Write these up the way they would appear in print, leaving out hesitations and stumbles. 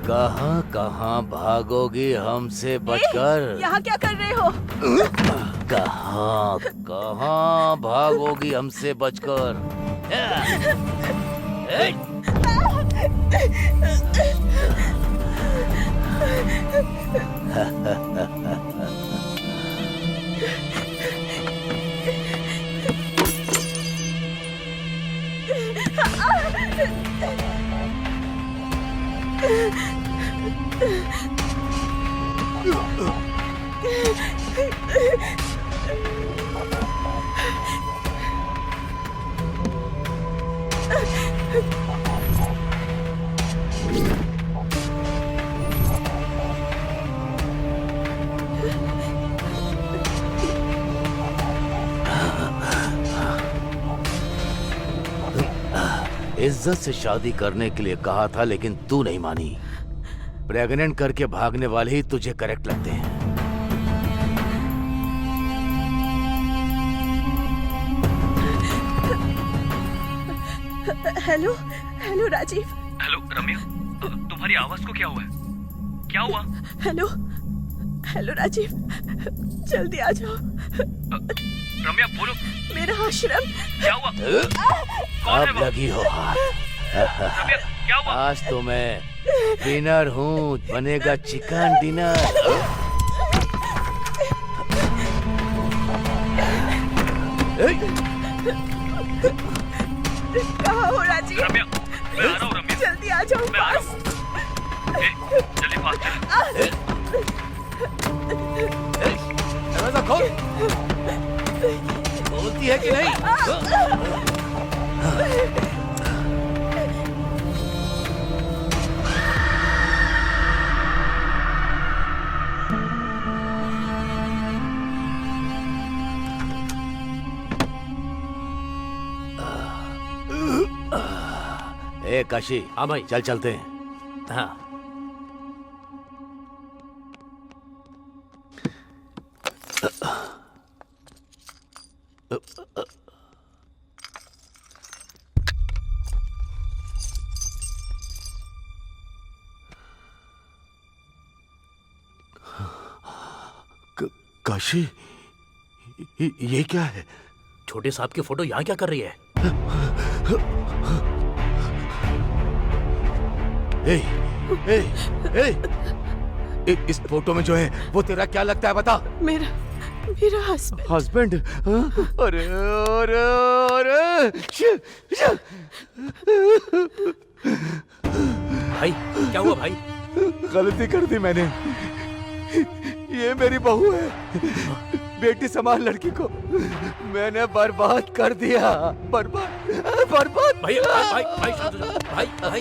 कहाँ कहाँ भागोगी हमसे बचकर? यहाँ क्या कर रहे हो? कहाँ कहाँ भागोगी हमसे बचकर? इज्जत से शादी करने के लिए कहा था, लेकिन तू नहीं मानी। प्रेग्नेंट करके भागने वाले ही तुझे करेक्ट लगते हैं। Hello hello Rajiv. Hello Ramya, तुम्हारी आवाज को क्या हुआ है? क्या हुआ? हेलो हेलो राजीव, जल्दी आ जाओ। रम्या बोलो, मेरा आश्रम। क्या हुआ? कौन है अब वो? लगी हो हाथ। रम्या क्या हुआ? आज तो मैं डिनर हूँ, बनेगा चिकन डिनर। कहाँ हो राजीव? रम्या मैं आ रहा हूँ। रम्या जल्दी आ जाओ मैं आ रहा पास। हूँ। जल्दी फास्ट चल। दरवाजा खोल। बोलती है कि नहीं? ए काशी। हाँ भाई। चल चलते हैं। हाँ। काशी, ये क्या है? छोटे साहब की फोटो यहाँ क्या कर रही है? ए, ए, ए, इस फोटो में जो है वो तेरा क्या लगता है, बता। मेरा मेरा हस्बैंड। हस्बैंड? अरे अरे अरे भाई क्या हुआ भाई? गलती कर दी मैंने। ये मेरी बहू है, बेटी समान लड़की को मैंने बर्बाद कर दिया। बर्बाद बर्बाद। भाई भाई भाई शांत हो जाओ। भाई भाई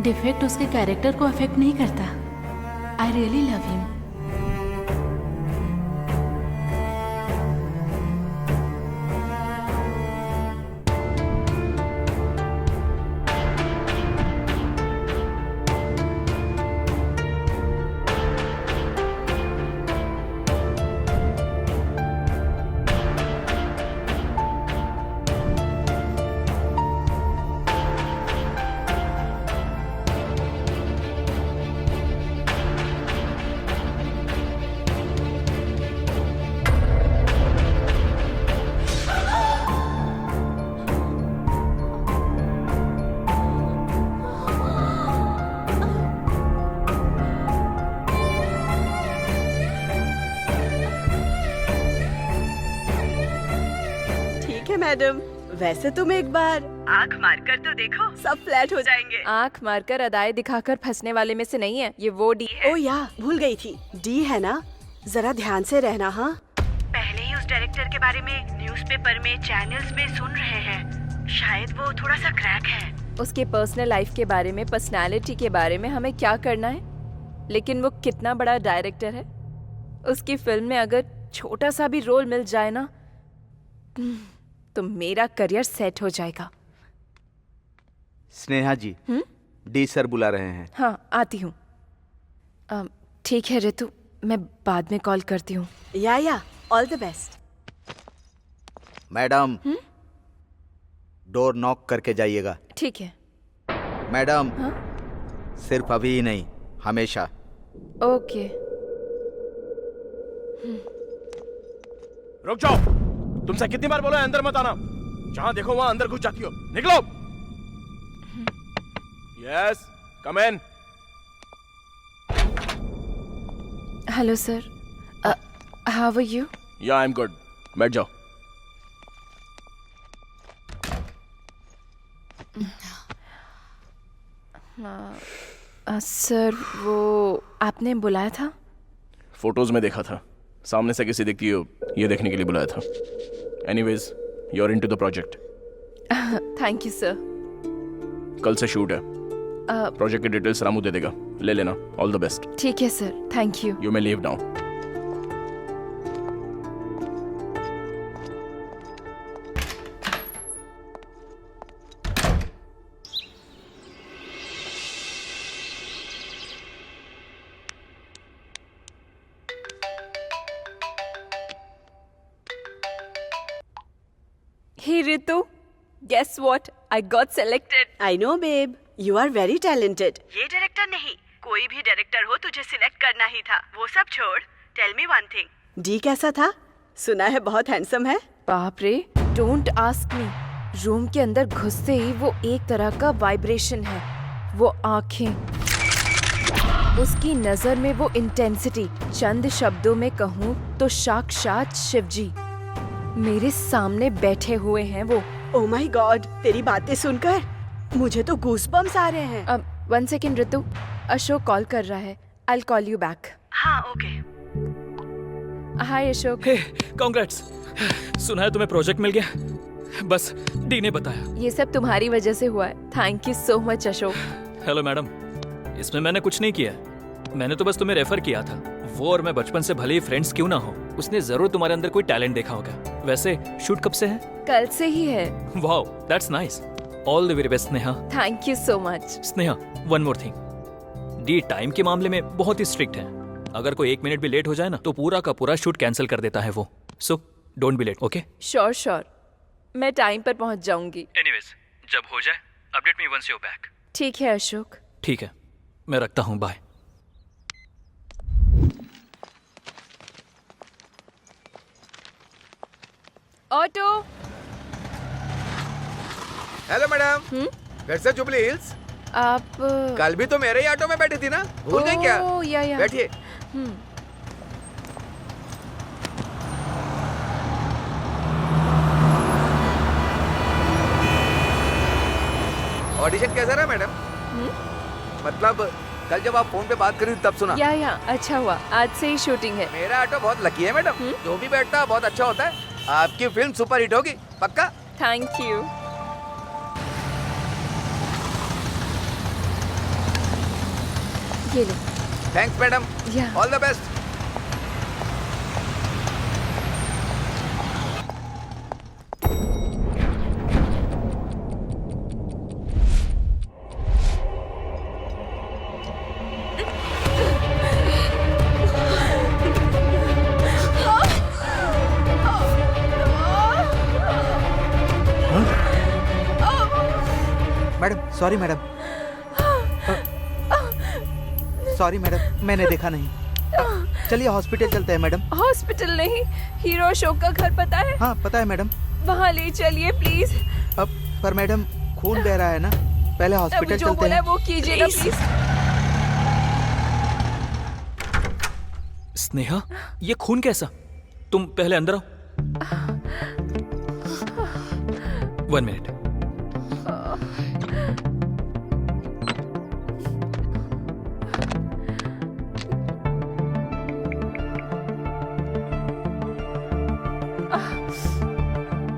डिफेक्ट उसके कैरेक्टर को अफेक्ट नहीं करता। I really love him. Madam, वैसे तुम एक बार आँख मारकर तो देखो, सब फ्लैट हो जाएंगे। आँख मारकर अदाएं दिखाकर फंसने वाले में से नहीं है, ये वो डी है। ओ या, भूल गई थी, डी है ना। जरा ध्यान से रहना। हाँ, पहले ही उस डायरेक्टर के बारे में न्यूज़पेपर में, चैनल्स में सुन रहे हैं। शायद वो थोड़ा सा क्रैक है। उसके पर्सनल लाइफ के बारे में, पर्सनालिटी के बारे में हमें क्या करना है, लेकिन वो कितना बड़ा डायरेक्टर है। उसकी फिल्म में अगर छोटा सा भी रोल मिल जाए ना, तो मेरा करियर सेट हो जाएगा। स्नेहा जी, डी सर बुला रहे हैं। हाँ, आती हूँ। ठीक है रितु, मैं बाद में कॉल करती हूँ। या all the best. Madam, door knock करके जाइएगा। ठीक है। मैडम हाँ? सिर्फ अभी ही नहीं, हमेशा। ओके। रुक जाओ। तुमसे कितनी बार बोला है अंदर मत आना? जहां देखो वहां अंदर घुस जाती हो। निकलो। Yes, come in. Hello sir, how are you? Yeah I am good. बैठ जाओ। सर वो आपने बुलाया था? फोटोज में देखा था, सामने से कैसी दिखती हो ये देखने के लिए बुलाया था। Anyways, you are into the project. Thank you sir. कल से शूट है। प्रोजेक्ट की डिटेल्स रामू दे देगा, ले लेना। All the best. ठीक है sir, thank you. You may leave now. Hey Ritu, guess what? I got selected. I know babe, you are very talented. ये डायरेक्टर नहीं, कोई भी डायरेक्टर हो तुझे सिलेक्ट करना ही था। वो सब छोड़, tell me one thing. D कैसा था? सुना है बहुत हैंडसम है। बाप रे, डोंट आस्क मी। रूम के अंदर घुसते ही वो एक तरह का वाइब्रेशन है। वो आंखें, उसकी नजर में वो इंटेंसिटी। चंद शब्दों में कहूँ तो साक्षात शिवजी मेरे सामने बैठे हुए हैं वो। ओह माय गॉड, तेरी बातें सुनकर मुझे तो गूज़बम्स आ रहे हैं। अब 1 सेकेंड रितु, अशोक कॉल कर रहा है। I call you back. हाँ ओके। हाय अशोक। हे, कांग्रेट्स। सुना है तुम्हें प्रोजेक्ट मिल गया? बस डी ने बताया। ये सब तुम्हारी वजह से हुआ है। Thank you so much Ashok. Hello madam, इसमें मैंने कुछ नहीं किया, मैंने तो बस तुम्हें रेफर किया था। वो और मैं बचपन से भले ही फ्रेंड्स क्यों ना हो, उसने जरूर तुम्हारे अंदर कोई टैलेंट देखा होगा। वैसे शूट कब से है? कल से ही है। Wow, that's nice. All the very best Sneha. Thank you so much. Sneha, one more thing, D time के मामले में बहुत ही स्ट्रिक्ट है। अगर कोई 1 मिनट भी लेट हो जाए ना तो पूरा का पूरा शूट कैंसिल कर देता है वो। So don't be late, okay? Sure sure, मैं टाइम पर पहुंच जाऊंगी। एनीवेज, जब हो जाए update me once you back. ठीक है अशोक। ठीक है, मैं रखता हूँ, बाय। ऑटो। Hello madam. घर से जुबली हिल्स? आप कल भी तो मेरे ही ऑटो में बैठी थी ना, भूल गई क्या? ओह, या। बैठिए। ऑडिशन कैसा रहा मैडम? मतलब कल जब आप फोन पे बात करी तब सुना। या अच्छा हुआ, आज से ही शूटिंग है। मेरा ऑटो बहुत लकी है मैडम, जो भी बैठता है बहुत अच्छा होता है। आपकी फिल्म सुपर हिट होगी, पक्का। Thank you. ये लो। थैंक्स मैडम, या। All the best. Madam sorry madam, sorry madam, मैंने देखा नहीं। चलिए हॉस्पिटल चलते हैं मैडम। हॉस्पिटल नहीं, हीरो अशोक का घर पता है? हाँ पता है मैडम। वहाँ ले चलिए प्लीज। अब पर मैडम खून बह रहा है ना, पहले हॉस्पिटल जो चलते बोला हैं। वो कीजिएगा प्लीज। स्नेहा, ये खून कैसा? तुम पहले अंदर आओ। 1 मिनट।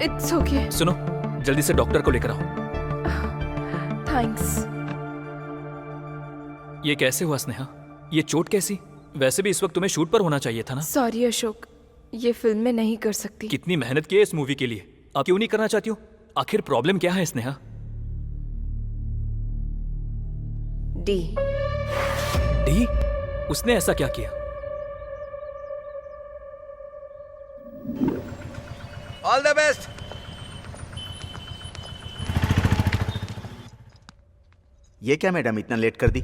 It's okay. सुनो, जल्दी से डॉक्टर को लेकर आओ। थैंक्स। ये कैसे हुआ स्नेहा? ये चोट कैसी? वैसे भी इस वक्त तुम्हें शूट पर होना चाहिए था ना। सॉरी अशोक, ये फिल्म में नहीं कर सकती। कितनी मेहनत की है इस मूवी के लिए, आप क्यों नहीं करना चाहती हो? आखिर प्रॉब्लम क्या है स्नेहा? डी। डी? उसने ऐसा क्या किया? All the best. ये क्या मैडम इतना लेट कर दी?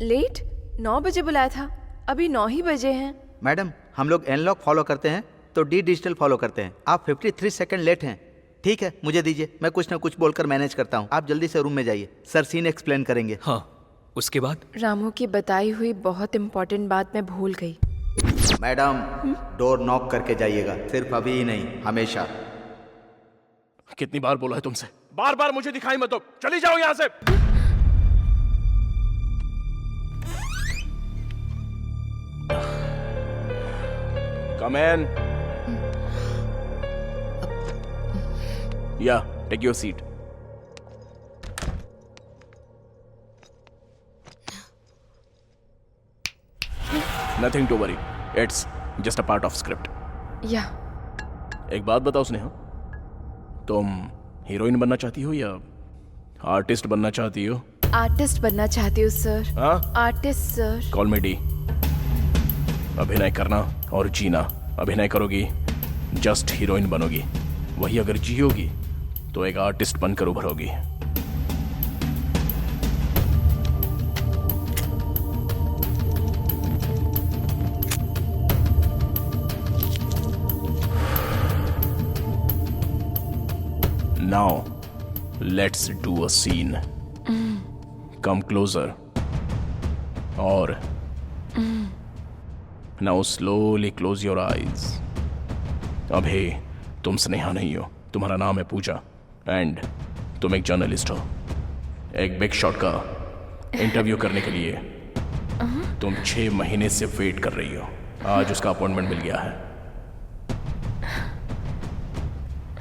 लेट? 9 बजे बुलाया था, अभी 9 ही बजे हैं। मैडम हम लोग एनलॉग फॉलो करते हैं तो डी डिजिटल फॉलो करते हैं। आप 53 सेकंड लेट हैं। ठीक है, मुझे दीजिए, मैं कुछ ना कुछ बोलकर मैनेज करता हूँ। आप जल्दी से रूम में जाइए, सर सीन एक्सप्लेन करेंगे। हाँ, उसके बाद? रामू की बताई हुई बहुत इंपॉर्टेंट बात मैं भूल गई। मैडम डोर नॉक करके जाइएगा, सिर्फ अभी ही नहीं, हमेशा। कितनी बार बोला है तुमसे, बार बार मुझे दिखाई मत दो, चली जाओ यहां से। Come in. Yeah take your seat. Nothing to worry, it's just a part of script. या एक बात बताओ स्नेहा, तुम हीरोइन बनना चाहती हो या आर्टिस्ट बनना चाहती हो? आर्टिस्ट बनना चाहती हूँ सर। हाँ? Artist sir. कॉल मी डी। अभिनय करना और जीना। अभिनय करोगी, जस्ट हीरोइन बनोगी। वही अगर जियोगी तो एक आर्टिस्ट बनकर उभरोगी। Now, let's do a scene. Come closer. Or now slowly close your eyes. अभी तुम स्नेहा नहीं हो, तुम्हारा नाम है पूजा एंड तुम एक जर्नलिस्ट हो। एक बिग शॉट का इंटरव्यू करने के लिए तुम 6 महीने से वेट कर रही हो। आज उसका अपॉइंटमेंट मिल गया है।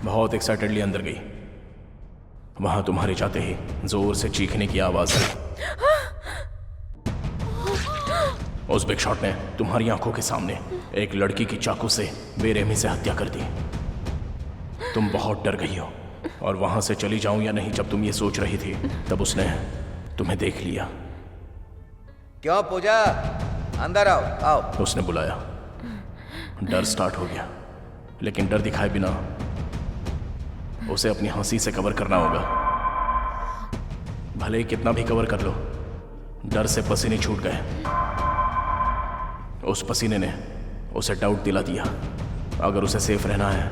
बहुत एक्साइटेडली अंदर गई। वहां तुम्हारे जाते ही जोर से चीखने की आवाज आई। उस बिग शॉट ने तुम्हारी आंखों के सामने एक लड़की की चाकू से बेरहमी से हत्या कर दी। तुम बहुत डर गई हो और वहां से चली जाऊं या नहीं जब तुम ये सोच रही थी, तब उसने तुम्हें देख लिया। क्यों पूजा, अंदर आओ, आओ। उसने बुलाया। डर स्टार्ट हो गया, लेकिन डर दिखाए बिना उसे अपनी हंसी से कवर करना होगा। भले ही कितना भी कवर कर लो, डर से पसीने छूट गए। उस पसीने ने उसे डाउट दिला दिया। अगर उसे सेफ रहना है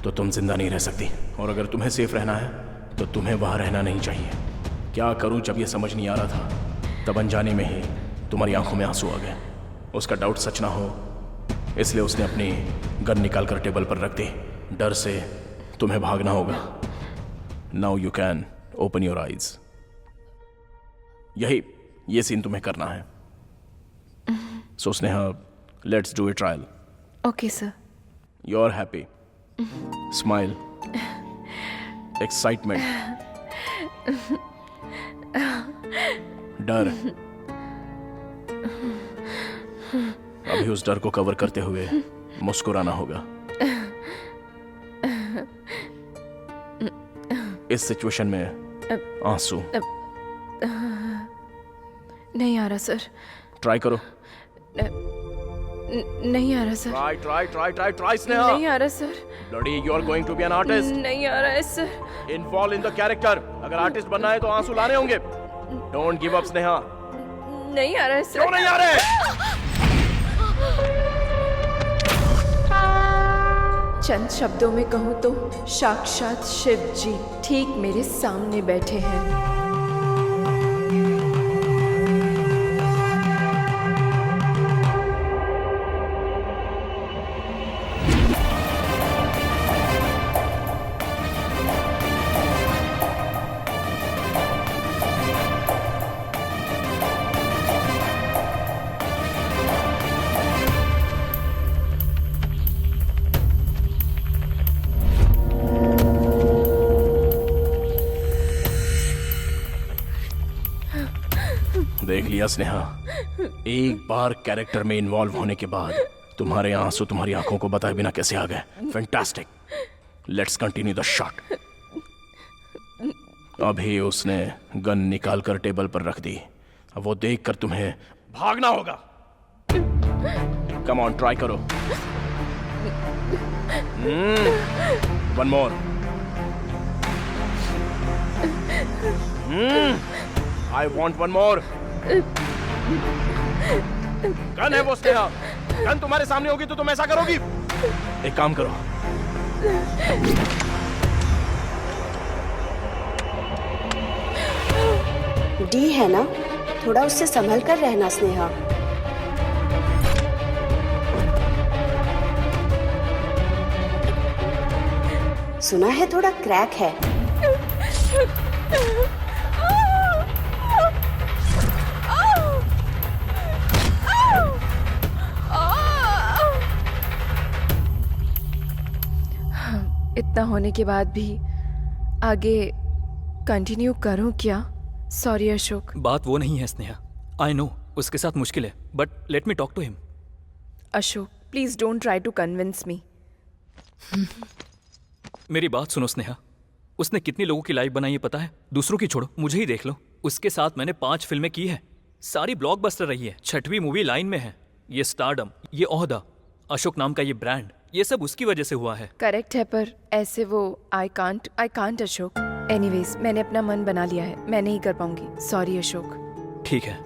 तो तुम जिंदा नहीं रह सकती, और अगर तुम्हें सेफ रहना है तो तुम्हें वहां रहना नहीं चाहिए। क्या करूं जब ये समझ नहीं आ रहा था, तब अनजाने में ही तुम्हारी आंखों में आंसू आ गए। उसका डाउट सच ना हो, इसलिए उसने अपनी गन निकाल कर टेबल पर रख दी। डर से तुम्हें भागना होगा। Now you can open your eyes. ये सीन तुम्हें करना है। So Sneha, let's do a trial. Okay sir. You are happy, smile, excitement, डर। अभी उस डर को कवर करते हुए मुस्कुराना होगा। इस सिचुएशन में आंसू नहीं आ रहा सर। ट्राई करो। नहीं आ रहा sir. Try try try try try Sneha. नहीं आ रहा sir. Bloody, you are going to be an artist. नहीं आ रहा है sir. Involve in the character. अगर आर्टिस्ट बनना है तो आंसू लाने होंगे। Don't give up Sneha. नहीं आ रहा है सर। क्यों नहीं आ रहे? चंद शब्दों में कहूँ तो साक्षात शिव जी ठीक मेरे सामने बैठे हैं। देख लिया स्नेहा, एक बार कैरेक्टर में इन्वॉल्व होने के बाद तुम्हारे आंसू तुम्हारी आंखों को बताए बिना कैसे आ गए। Fantastic. Let's continue the shot. अभी उसने गन निकाल कर टेबल पर रख दी। अब वो देखकर तुम्हें भागना होगा। कम ऑन, ट्राई करो। One more. I want one more. Gun है वो स्नेहा, गन तुम्हारे सामने होगी तो तुम ऐसा करोगी? एक काम करो, डी है ना, थोड़ा उससे संभल कर रहना स्नेहा। सुना है थोड़ा क्रैक है। इतना होने के बाद भी आगे कंटिन्यू करूं क्या? सॉरी अशोक। बात वो नहीं है स्नेहा, आई नो उसके साथ मुश्किल है, but let me talk to him. Ashok please don't try to convince me. मेरी बात सुनो स्नेहा, उसने कितनी लोगों की लाइफ बनाई है पता है? दूसरों की छोड़ो, मुझे ही देख लो। उसके साथ मैंने 5 फिल्में की है, सारी ब्लॉकबस्टर रही है, 6वीं मूवी लाइन में है। ये स्टारडम, ये ओहदा, अशोक नाम का ये ब्रांड, ये सब उसकी वजह से हुआ है। करेक्ट है, पर ऐसे वो आई कांट अशोक। एनीवेज मैंने अपना मन बना लिया है, मैं नहीं कर पाऊंगी। सॉरी अशोक। ठीक है,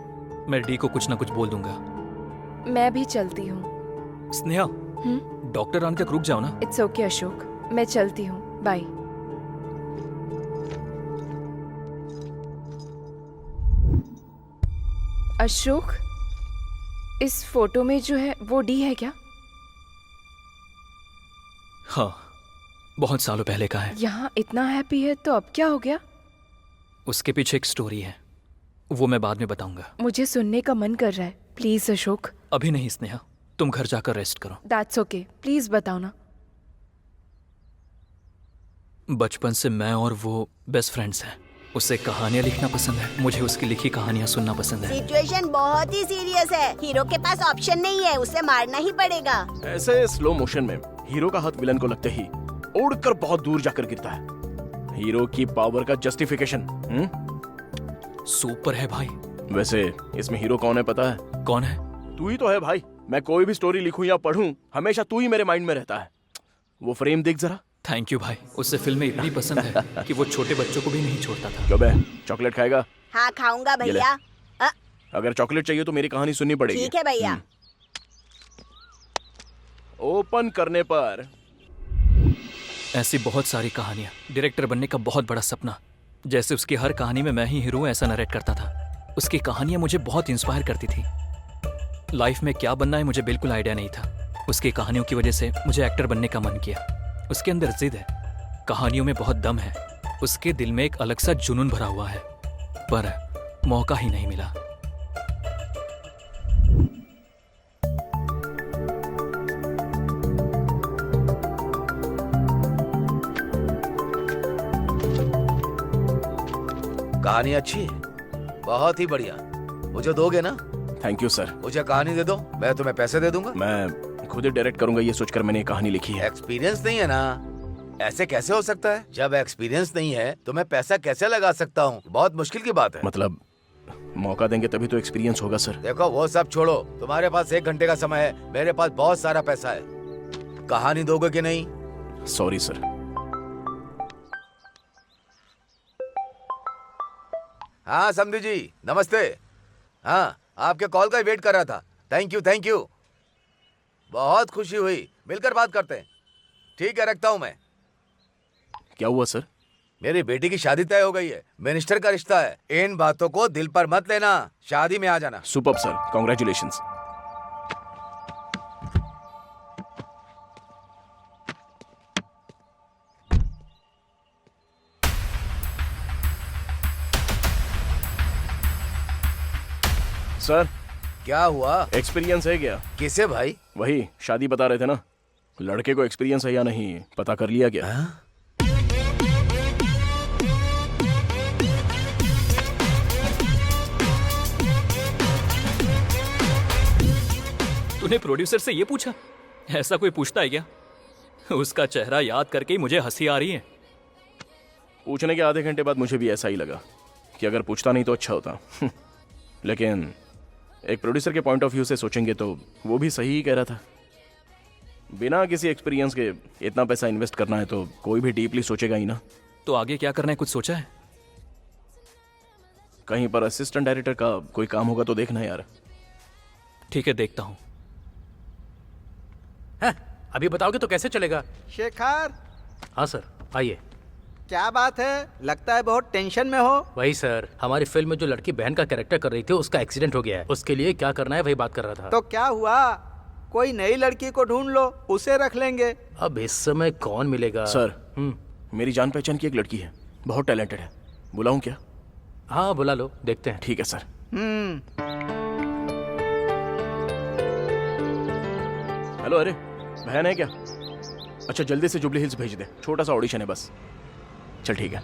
मैं डी को कुछ ना कुछ बोल दूंगा। मैं भी चलती हूँ। स्नेहा, डॉक्टर आने तक रुक जाओ ना। इट्स ओके अशोक, मैं चलती हूँ, बाय। अशोक, इस फोटो में जो है वो डी है क्या? हाँ, बहुत सालों पहले का है। यहाँ इतना हैप्पी है तो अब क्या हो गया? उसके पीछे एक स्टोरी है, वो मैं बाद में बताऊंगा। मुझे सुनने का मन कर रहा है, प्लीज अशोक। अभी नहीं स्नेहा, तुम घर जाकर रेस्ट करो। दैट्स ओके, प्लीज बताओ ना। बचपन से मैं और वो बेस्ट फ्रेंड्स हैं। उसे कहानियां लिखना पसंद है, मुझे उसकी लिखी कहानियां सुनना पसंद है। सिचुएशन बहुत ही सीरियस है, हीरो के पास ऑप्शन नहीं है, उसे मारना ही पड़ेगा। ऐसे स्लो मोशन में हीरो का हाथ विलन को लगते ही उड़कर बहुत दूर जाकर गिरता है। हीरो की पावर का जस्टिफिकेशन। सुपर है भाई। वैसे इसमें हीरो कौन है पता है? कौन है? तू ही तो है भाई। मैं कोई भी स्टोरी लिखूं या पढूं, हमेशा तू ही मेरे माइंड में रहता है। वो फ्रेम देख जरा। थैंक यू भाई, उससे फिल्में इतनी पसंद है कि वो छोटे बच्चों को भी नहीं छोड़ता था। क्यों बे, चॉकलेट खाएगा? हाँ खाऊंगा भैया। अगर चॉकलेट चाहिए तो मेरी कहानी सुननी पड़ेगी। ठीक है भैया। ओपन करने पर ऐसी बहुत सारी कहानियां, डायरेक्टर बनने का बहुत बड़ा सपना। जैसे उसकी हर कहानी में मैं ही हीरो ऐसा नरेट करता था। उसकी कहानियां मुझे बहुत इंस्पायर करती थी। लाइफ में क्या बनना है मुझे बिल्कुल आइडिया नहीं था। उसकी कहानियों की वजह से मुझे एक्टर बनने का मन किया। उसके अंदर जिद है, कहानियों में बहुत दम है, उसके दिल में एक अलग सा जुनून भरा हुआ है, पर मौका ही नहीं मिला। कहानी अच्छी है, बहुत ही बढ़िया। मुझे दोगे ना? Thank you sir. मुझे कहानी दे दो, मैं तुम्हें पैसे दे दूंगा। मैं खुद ही डायरेक्ट करूंगा ये सोचकर मैंने कहानी लिखी है। एक्सपीरियंस नहीं है ना? ऐसे कैसे हो सकता है? जब एक्सपीरियंस नहीं है तो मैं पैसा कैसे लगा सकता हूँ? बहुत मुश्किल की बात है। मतलब मौका देंगे तभी तो एक्सपीरियंस होगा सर। देखो वो सब छोड़ो, तुम्हारे पास 1 घंटे का समय है, मेरे पास बहुत सारा पैसा है। कहानी दोगे कि नहीं? Sorry sir. हाँ समधी जी, नमस्ते। हाँ, आपके कॉल का वेट कर रहा था। Thank you. बहुत खुशी हुई, मिलकर बात करते हैं। ठीक है, रखता हूँ मैं। क्या हुआ सर? मेरी बेटी की शादी तय हो गई है, मिनिस्टर का रिश्ता है। इन बातों को दिल पर मत लेना, शादी में आ जाना। Superb sir, congratulations. सर क्या हुआ? एक्सपीरियंस है क्या? किसे भाई? वही शादी बता रहे थे ना, लड़के को एक्सपीरियंस है या नहीं पता कर लिया क्या? तूने प्रोड्यूसर से ये पूछा? ऐसा कोई पूछता है क्या? उसका चेहरा याद करके ही मुझे हंसी आ रही है। पूछने के आधे घंटे बाद मुझे भी ऐसा ही लगा कि अगर पूछता नहीं तो अच्छा होता। लेकिन एक प्रोड्यूसर के पॉइंट ऑफ व्यू से सोचेंगे तो वो भी सही ही कह रहा था। बिना किसी एक्सपीरियंस के इतना पैसा इन्वेस्ट करना है तो कोई भी डीपली सोचेगा ही ना। तो आगे क्या करना है, कुछ सोचा है? कहीं पर असिस्टेंट डायरेक्टर का कोई काम होगा तो देखना यार। ठीक है, देखता हूँ। हैं? अभी बताओगे तो कैसे चलेगा? शेखर, हाँ सर, आइए। क्या बात है? लगता है बहुत टेंशन में हो। वही सर, हमारी फिल्म में जो लड़की बहन का कैरेक्टर कर रही थी उसका एक्सीडेंट हो गया है। उसके लिए क्या करना है वही बात कर रहा था। तो क्या हुआ? कोई नई लड़की को ढूंढ लो, उसे रख लेंगे। अब इस समय कौन मिलेगा? सर, मेरी जान पहचान की एक लड़की है, बहुत टैलेंटेड है। बुलाऊं क्या? हाँ बुला लो, देखते हैं। ठीक है सर। हेलो, अरे बहन है क्या? अच्छा, जल्दी से जुबली हिल्स भेज दे, छोटा सा ऑडिशन है बस। चल ठीक है।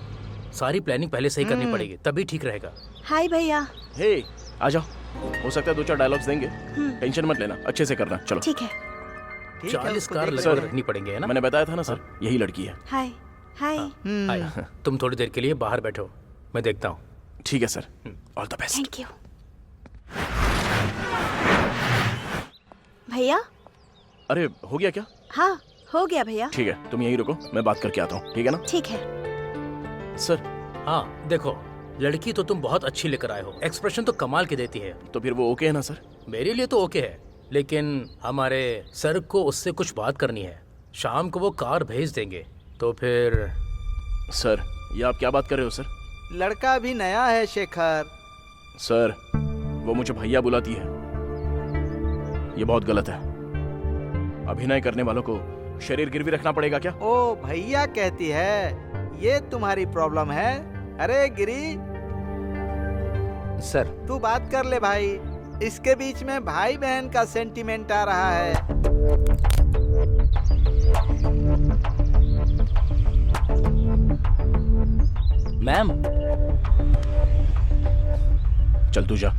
सारी प्लानिंग पहले से ही करनी पड़ेगी, तभी ठीक रहेगा। हाय भैया। हे, आ जाओ। हो सकता है 2-4 डायलॉग्स देंगे, टेंशन मत लेना, अच्छे से करना। चलो ठीक है। 40 कार सर, लगभग रखनी पड़ेंगे, है ना? मैंने बताया था ना सर, यही लड़की है। हाय हाय। हाय, तुम थोड़ी देर के लिए बाहर बैठो, मैं देखता हूँ। ठीक है sir, all the best. Thank you. भैया। अरे हो गया क्या? हाँ हो गया भैया। ठीक है, तुम यहीं रुको, मैं बात करके आता हूँ, ठीक है ना? ठीक है। सर। हाँ देखो, लड़की तो तुम बहुत अच्छी लेकर आए हो, एक्सप्रेशन तो कमाल की देती है। तो फिर वो ओके है ना सर? मेरे लिए तो ओके है, लेकिन हमारे सर को उससे कुछ बात करनी है। शाम को वो कार भेज देंगे, तो फिर। सर, ये आप क्या बात कर रहे हो सर? लड़का भी नया है शेखर। सर, वो मुझे भैया बुलाती है, ये बहुत गलत है। अभिनय करने वालों को शरीर गिरवी रखना पड़ेगा क्या? ओ भैया कहती है, ये तुम्हारी प्रॉब्लम है। अरे गिरी सर, तू बात कर ले भाई, इसके बीच में भाई बहन का सेंटीमेंट आ रहा है। मैम। चल तू जा।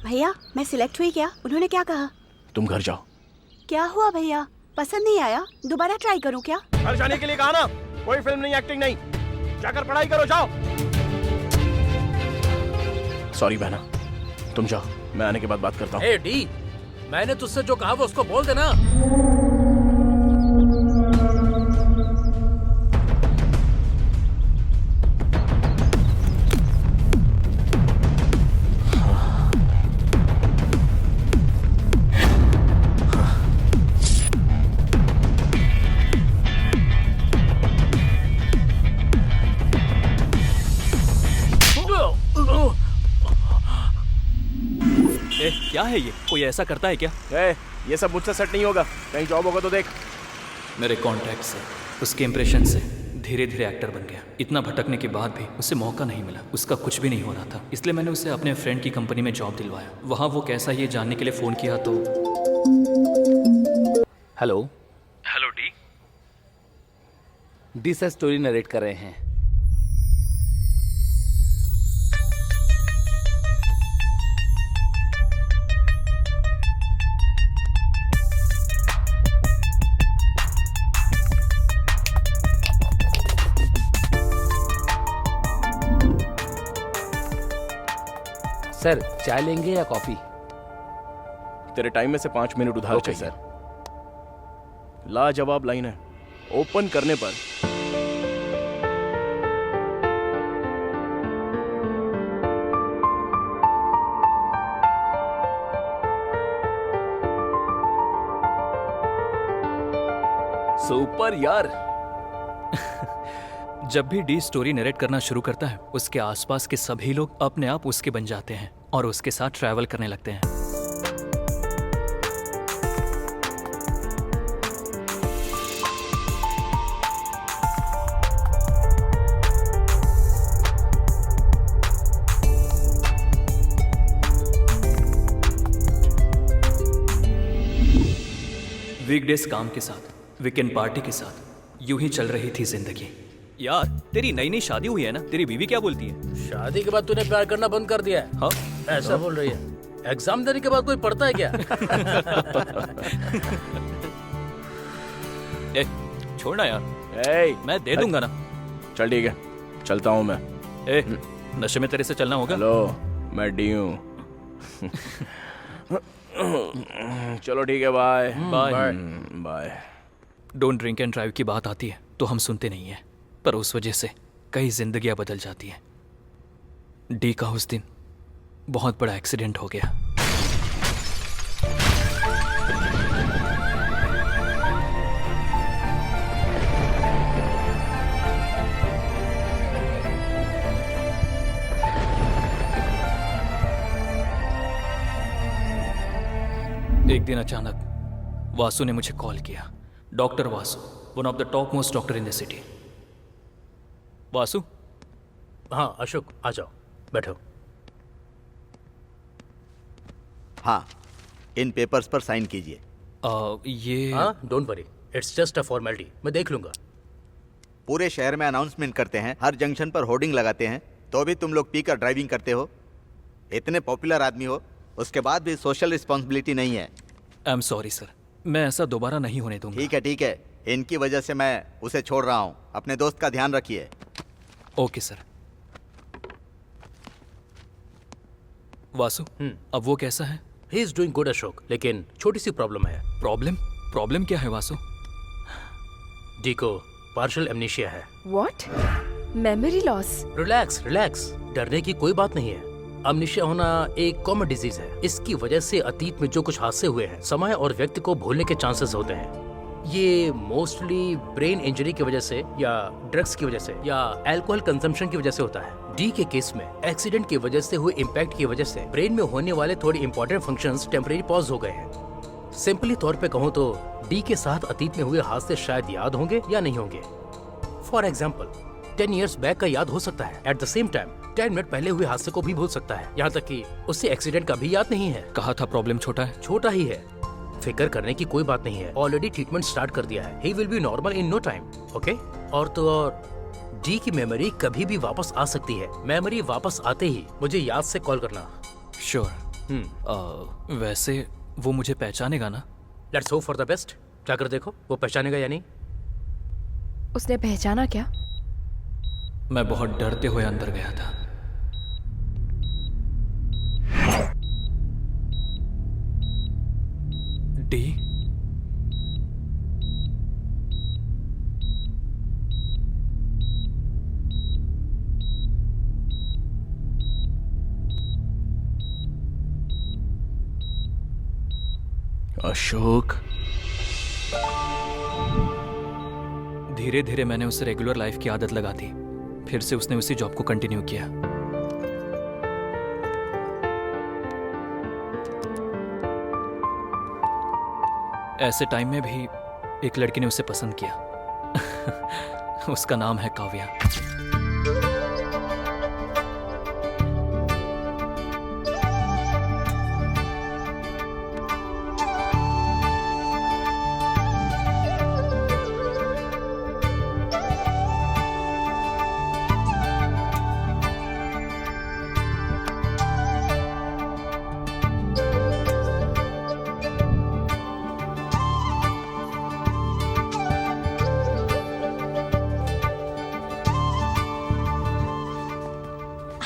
भैया मैं सिलेक्ट हुई क्या? उन्होंने क्या कहा? तुम घर जाओ। क्या हुआ भैया? पसंद नहीं आया? दोबारा ट्राई करूं क्या? घर जाने के लिए कहा ना, कोई फिल्म नहीं, एक्टिंग नहीं, जाकर पढ़ाई करो, जाओ। सॉरी बहना, तुम जाओ, मैं आने के बाद बात करता हूँ। ए डी, मैंने तुझसे जो कहा वो उसको बोल देना। क्या है ये? कोई ऐसा करता है क्या? ये सब मुझसे सेट नहीं होगा, कहीं जॉब होगा तो देख। मेरे कॉन्टैक्ट से, उसके इम्प्रेशन से धीरे धीरे एक्टर बन गया। इतना भटकने के बाद भी उसे मौका नहीं मिला, उसका कुछ भी नहीं हो रहा था, इसलिए मैंने उसे अपने फ्रेंड की कंपनी में जॉब दिलवाया। वहाँ वो कैसा ये जानने के लिए फ़ोन किया तो। Hello. Hello D. D sir story narrate कर रहे हैं। सर, चाय लेंगे या कॉफी? तेरे टाइम में से 5 मिनट उधार ओके चाहिए। सर। लाजवाब लाइन है, ओपन करने पर सुपर यार। जब भी डी स्टोरी नरेट करना शुरू करता है, उसके आसपास के सभी लोग अपने आप उसके बन जाते हैं और उसके साथ ट्रैवल करने लगते हैं। वीकडेज काम के साथ, वीकेंड पार्टी के साथ यूं ही चल रही थी जिंदगी। यार, तेरी नई नई शादी हुई है ना? तेरी बीवी क्या बोलती है? शादी के बाद तूने प्यार करना बंद कर दिया है? हाँ? ऐसा बोल रही है? एग्जाम देने के बाद कोई पढ़ता है क्या? ए, छोड़ना यार, मैं दे दूंगा ना। चल ठीक है, चलता हूँ मैं। ए, नशे में तेरे से चलना होगा? हेलो, मैं डी हूँ। चलो ठीक है, bye bye bye. Don't drink and drive की बात आती है तो हम सुनते नहीं हैं, पर उस वजह से कई जिंदगियां बदल जाती हैं। डी का उस दिन बहुत बड़ा एक्सीडेंट हो गया। एक दिन अचानक वासु ने मुझे कॉल किया। Doctor Vasu, one of the top most doctor in the city. Vasu? हाँ अशोक, आ जाओ, बैठो। हाँ, इन पेपर्स पर साइन कीजिए। ये हाँ, don't worry, it's just a formality, मैं देख लूंगा। पूरे शहर में अनाउंसमेंट करते हैं, हर जंक्शन पर होर्डिंग लगाते हैं, तो भी तुम लोग पीकर ड्राइविंग करते हो। इतने पॉपुलर आदमी हो, उसके बाद भी सोशल रिस्पॉन्सिबिलिटी नहीं है। आई एम सॉरी सर, मैं ऐसा दोबारा नहीं होने दूंगा। ठीक है ठीक है, इनकी वजह से मैं उसे छोड़ रहा हूँ। अपने दोस्त का ध्यान रखिए। Okay sir. वासु, अब वो कैसा है? He is doing good Ashok, लेकिन छोटी सी प्रॉब्लम है। प्रॉब्लम? प्रॉब्लम क्या है वासु? डी को पार्शियल एमनीशिया है। What? Memory loss? Relax relax, डरने की कोई बात नहीं है। अमनीशिया होना एक कॉमन डिजीज है। इसकी वजह से अतीत में जो कुछ हादसे हुए हैं, समय और व्यक्ति को भूलने के चांसेस होते हैं। ये मोस्टली ब्रेन इंजरी की वजह से या ड्रग्स की वजह से या अल्कोहल कंजम्पशन की वजह से होता है। डी के केस में एक्सीडेंट की वजह से हुए इम्पैक्ट की वजह से ब्रेन में होने वाले थोड़े इंपॉर्टेंट फंक्शंस टेम्परेरी पॉज हो गए हैं। सिंपली तौर पे कहूँ तो डी के साथ अतीत में हुए हादसे शायद याद होंगे या नहीं होंगे। फॉर एग्जाम्पल 10 years बैक का याद हो सकता है, at the same time 10 minute पहले हुए हादसे को भी भूल सकता है, यहाँ तक कि उससे एक्सीडेंट का भी याद नहीं है। कहा था प्रॉब्लम छोटा है। छोटा ही है, फिक्र करने की कोई बात नहीं है। ऑलरेडी ट्रीटमेंट स्टार्ट कर दिया है। He will be normal in no time. Okay? और तो और डी की मेमोरी कभी भी वापस आ सकती है। मेमोरी वापस आते ही मुझे याद से कॉल करना। श्योर। वैसे वो मुझे पहचानेगा ना? Let's hope for the best. जाकर देखो वो पहचानेगा या नहीं। उसने पहचाना क्या? मैं बहुत डरते हुए अंदर गया था। डी? अशोक। धीरे धीरे मैंने उसे रेगुलर लाइफ की आदत लगा दी। फिर से उसने उसी जॉब को कंटिन्यू किया। ऐसे टाइम में भी एक लड़की ने उसे पसंद किया। उसका नाम है काव्या।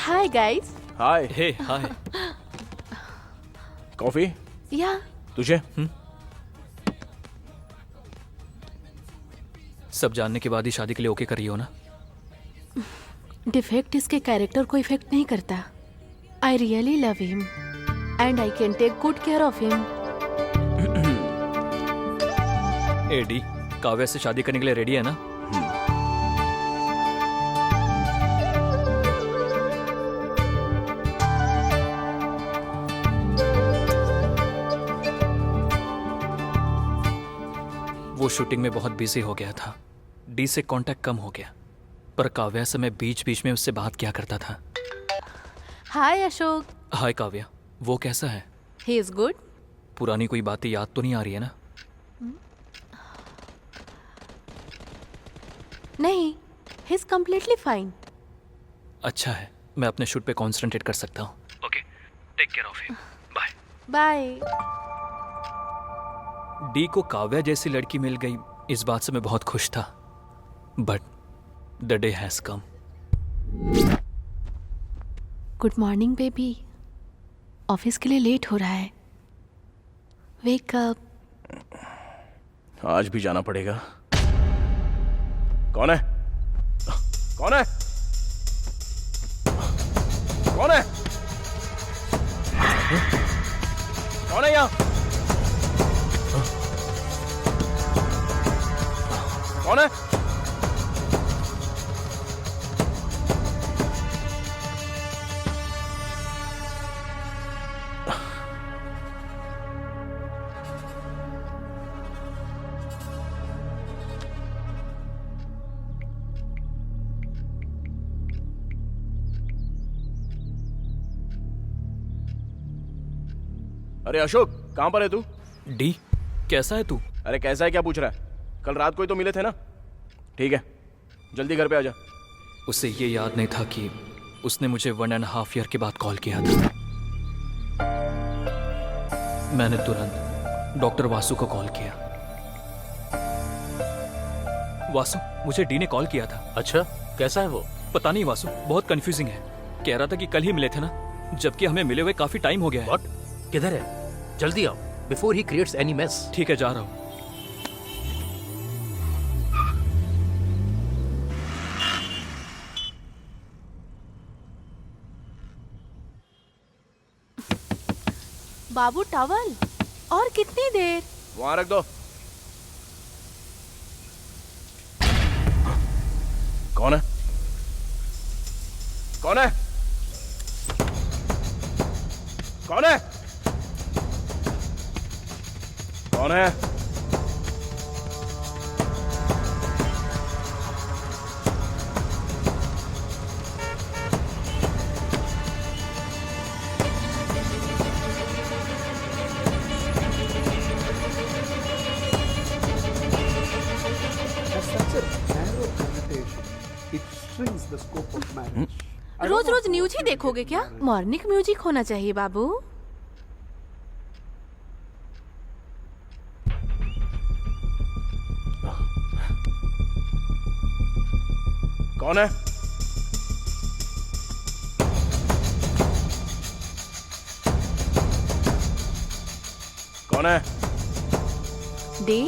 Hi guys. हाय। हे हाय। कॉफी? Yeah. तुझे? सब जानने के बाद ही शादी के लिए ओके करी हो ना? डिफेक्ट इसके कैरेक्टर को इफेक्ट नहीं करता। I really love him and I can take good care of him. ए डी, काव्या से शादी करने के लिए रेडी है ना? वो शूटिंग में बहुत बिजी हो गया था। डी से कांटेक्ट कम हो गया, पर काव्या से मैं बीच बीच में उससे बात किया करता था। हाय अशोक। हाय काव्या, वो कैसा है? He is good. पुरानी कोई बातें याद तो नहीं आ रही है ना? नहीं, ही इज कम्प्लीटली फाइन। अच्छा है, मैं अपने शूट पे कॉन्सेंट्रेट कर सकता हूँ। Okay, take care of him. Bye. Bye. D को काव्या जैसी लड़की मिल गई, इस बात से मैं बहुत खुश था। But the day has come. Good morning baby. Office के लिए लेट हो रहा है। Wake up. आज भी जाना पड़ेगा। कौन है? कौन है? कौन है? कौन है यहाँ? कौन है? अरे अशोक, कहां पर है तू? डी, कैसा है तू? अरे कैसा है क्या पूछ रहा है? कल रात को ही तो मिले थे ना? ठीक है, जल्दी घर पे आ जा। उसे ये याद नहीं था कि उसने मुझे 1.5 ईयर के बाद कॉल किया था। मैंने तुरंत डॉक्टर वासु को कॉल किया। वासु, मुझे डी ने कॉल किया था। अच्छा, कैसा है वो? पता नहीं वासु, बहुत कंफ्यूजिंग है। कह रहा था कि कल ही मिले थे ना, जबकि हमें मिले हुए काफी टाइम हो गया है। व्हाट? किधर है? जल्दी आओ before he creates any mess. ठीक है, जा रहा हूँ। बाबू टॉवल, और कितनी देर? वहां रख दो। कौन है? कौन है? कौन है? कौन है? रोज रोज न्यूज ही देखोगे क्या? मॉर्निंग म्यूजिक होना चाहिए बाबू। कौन है? कौन है? डी,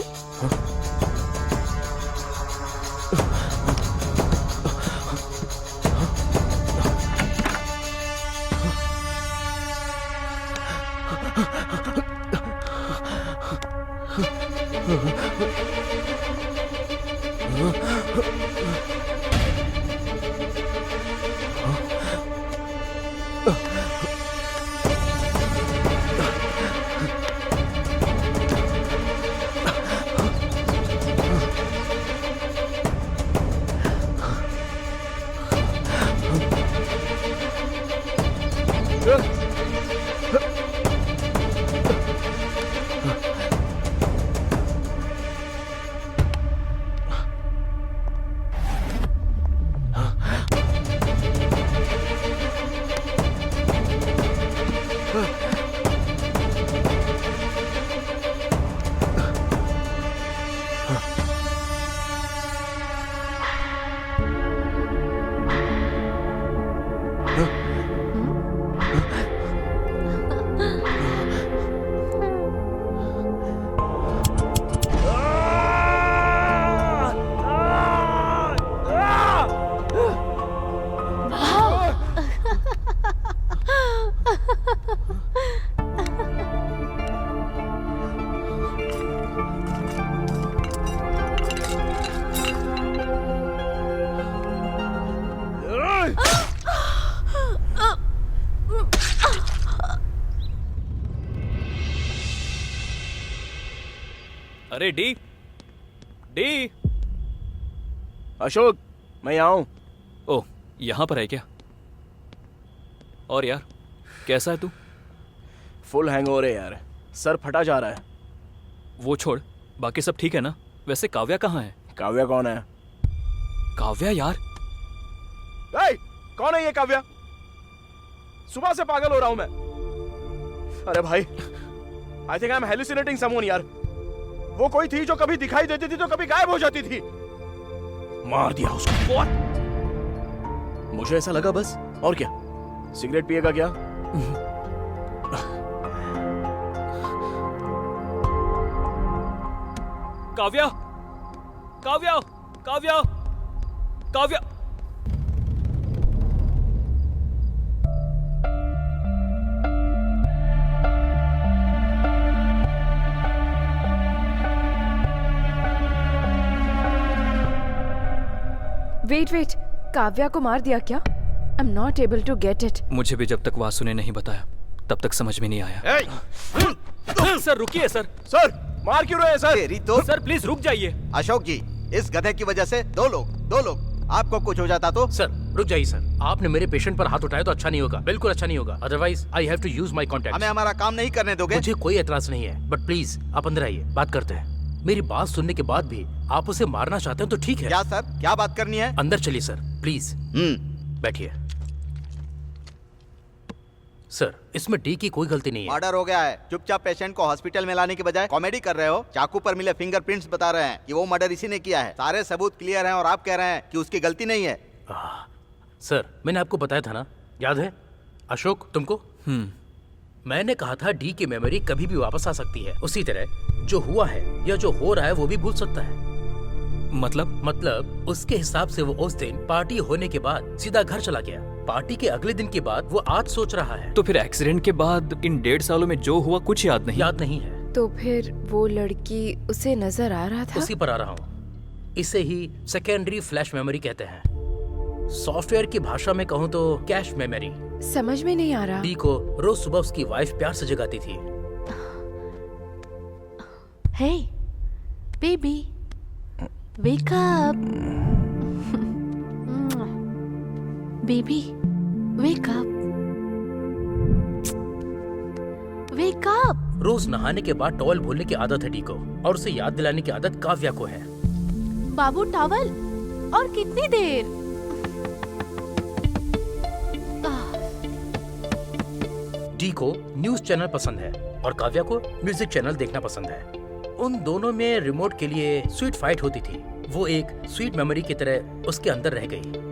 अरे डी, डी। अशोक, मैं यहाँ हूं। ओह, यहाँ पर है क्या? और यार, कैसा है तू? फुल हैंगओवर है यार, सर फटा जा रहा है। वो छोड़, बाकी सब ठीक है ना? वैसे काव्या कहाँ है? काव्या कौन है? काव्या यार। ए, कौन है ये काव्या? सुबह से पागल हो रहा हूं मैं। अरे भाई, I think I am hallucinating someone यार। वो कोई थी जो कभी दिखाई देती थी तो कभी गायब हो जाती थी। मार दिया उसको। What? मुझे ऐसा लगा बस, और क्या? सिगरेट पिएगा क्या? काव्या, काव्या, काव्या, काव्या। वेट, काव्या को मार दिया क्या? I am not able to get it. मुझे भी जब तक वासु ने नहीं बताया तब तक समझ में नहीं आया। सर रुकिए सर। सर मार क्यों रहे हैं सर? तेरी तो सर प्लीज रुक जाइए। अशोक जी, इस गधे की वजह से दो लोग आपको कुछ हो जाता तो? सर रुक जाइए सर, आपने मेरे पेशेंट पर हाथ उठाया तो अच्छा नहीं होगा, बिल्कुल अच्छा नहीं होगा। Otherwise I have to use my contact. हमें हमारा काम नहीं करने दोगे? मुझे कोई एतराज नहीं है, बट प्लीज आप अंदर आइए, बात करते हैं। मेरी बात सुनने के बाद भी आप उसे मारना चाहते हैं तो ठीक है। क्या सर, क्या बात करनी है? अंदर चलिए सर प्लीज। बैठिए। सर इसमें डी की कोई गलती नहीं है। मर्डर हो गया है। चुपचाप पेशेंट को हॉस्पिटल में लाने के बजाय कॉमेडी कर रहे हो। चाकू पर मिले फिंगरप्रिंट्स बता रहे हैं कि वो मर्डर इसी ने किया है। सारे सबूत क्लियर हैं और आप कह रहे हैं कि उसकी गलती नहीं है। सर मैंने आपको बताया था ना, याद है अशोक तुमको? मैंने कहा था डी की मेमोरी कभी भी वापस आ सकती है। उसी तरह जो हुआ है या जो हो रहा है वो भी भूल सकता है। मतलब उसके हिसाब से वो उस दिन पार्टी होने के बाद सीधा घर चला गया। पार्टी के अगले दिन के बाद वो आज सोच रहा है। तो फिर एक्सीडेंट के बाद इन 1.5 सालों में जो हुआ कुछ याद नहीं है। तो फिर वो लड़की उसे नजर आ रहा था? उसी पर आ रहा हूँ। इसे ही सेकेंडरी फ्लैश मेमोरी कहते हैं। सॉफ्टवेयर की भाषा में कहूँ तो कैश मेमोरी। समझ में नहीं आ रहा। डी को रोज सुबह उसकी वाइफ प्यार से जगाती थी। Hey baby, wake up. Baby, wake up. Wake up. रोज नहाने के बाद टॉवल भूलने की आदत है डी को, और उसे याद दिलाने की आदत काव्या को है। बाबू टॉवल, और कितनी देर? डी को न्यूज चैनल पसंद है और काव्या को म्यूजिक चैनल देखना पसंद है। उन दोनों में रिमोट के लिए स्वीट फाइट होती थी। वो एक स्वीट मेमोरी की तरह उसके अंदर रह गई।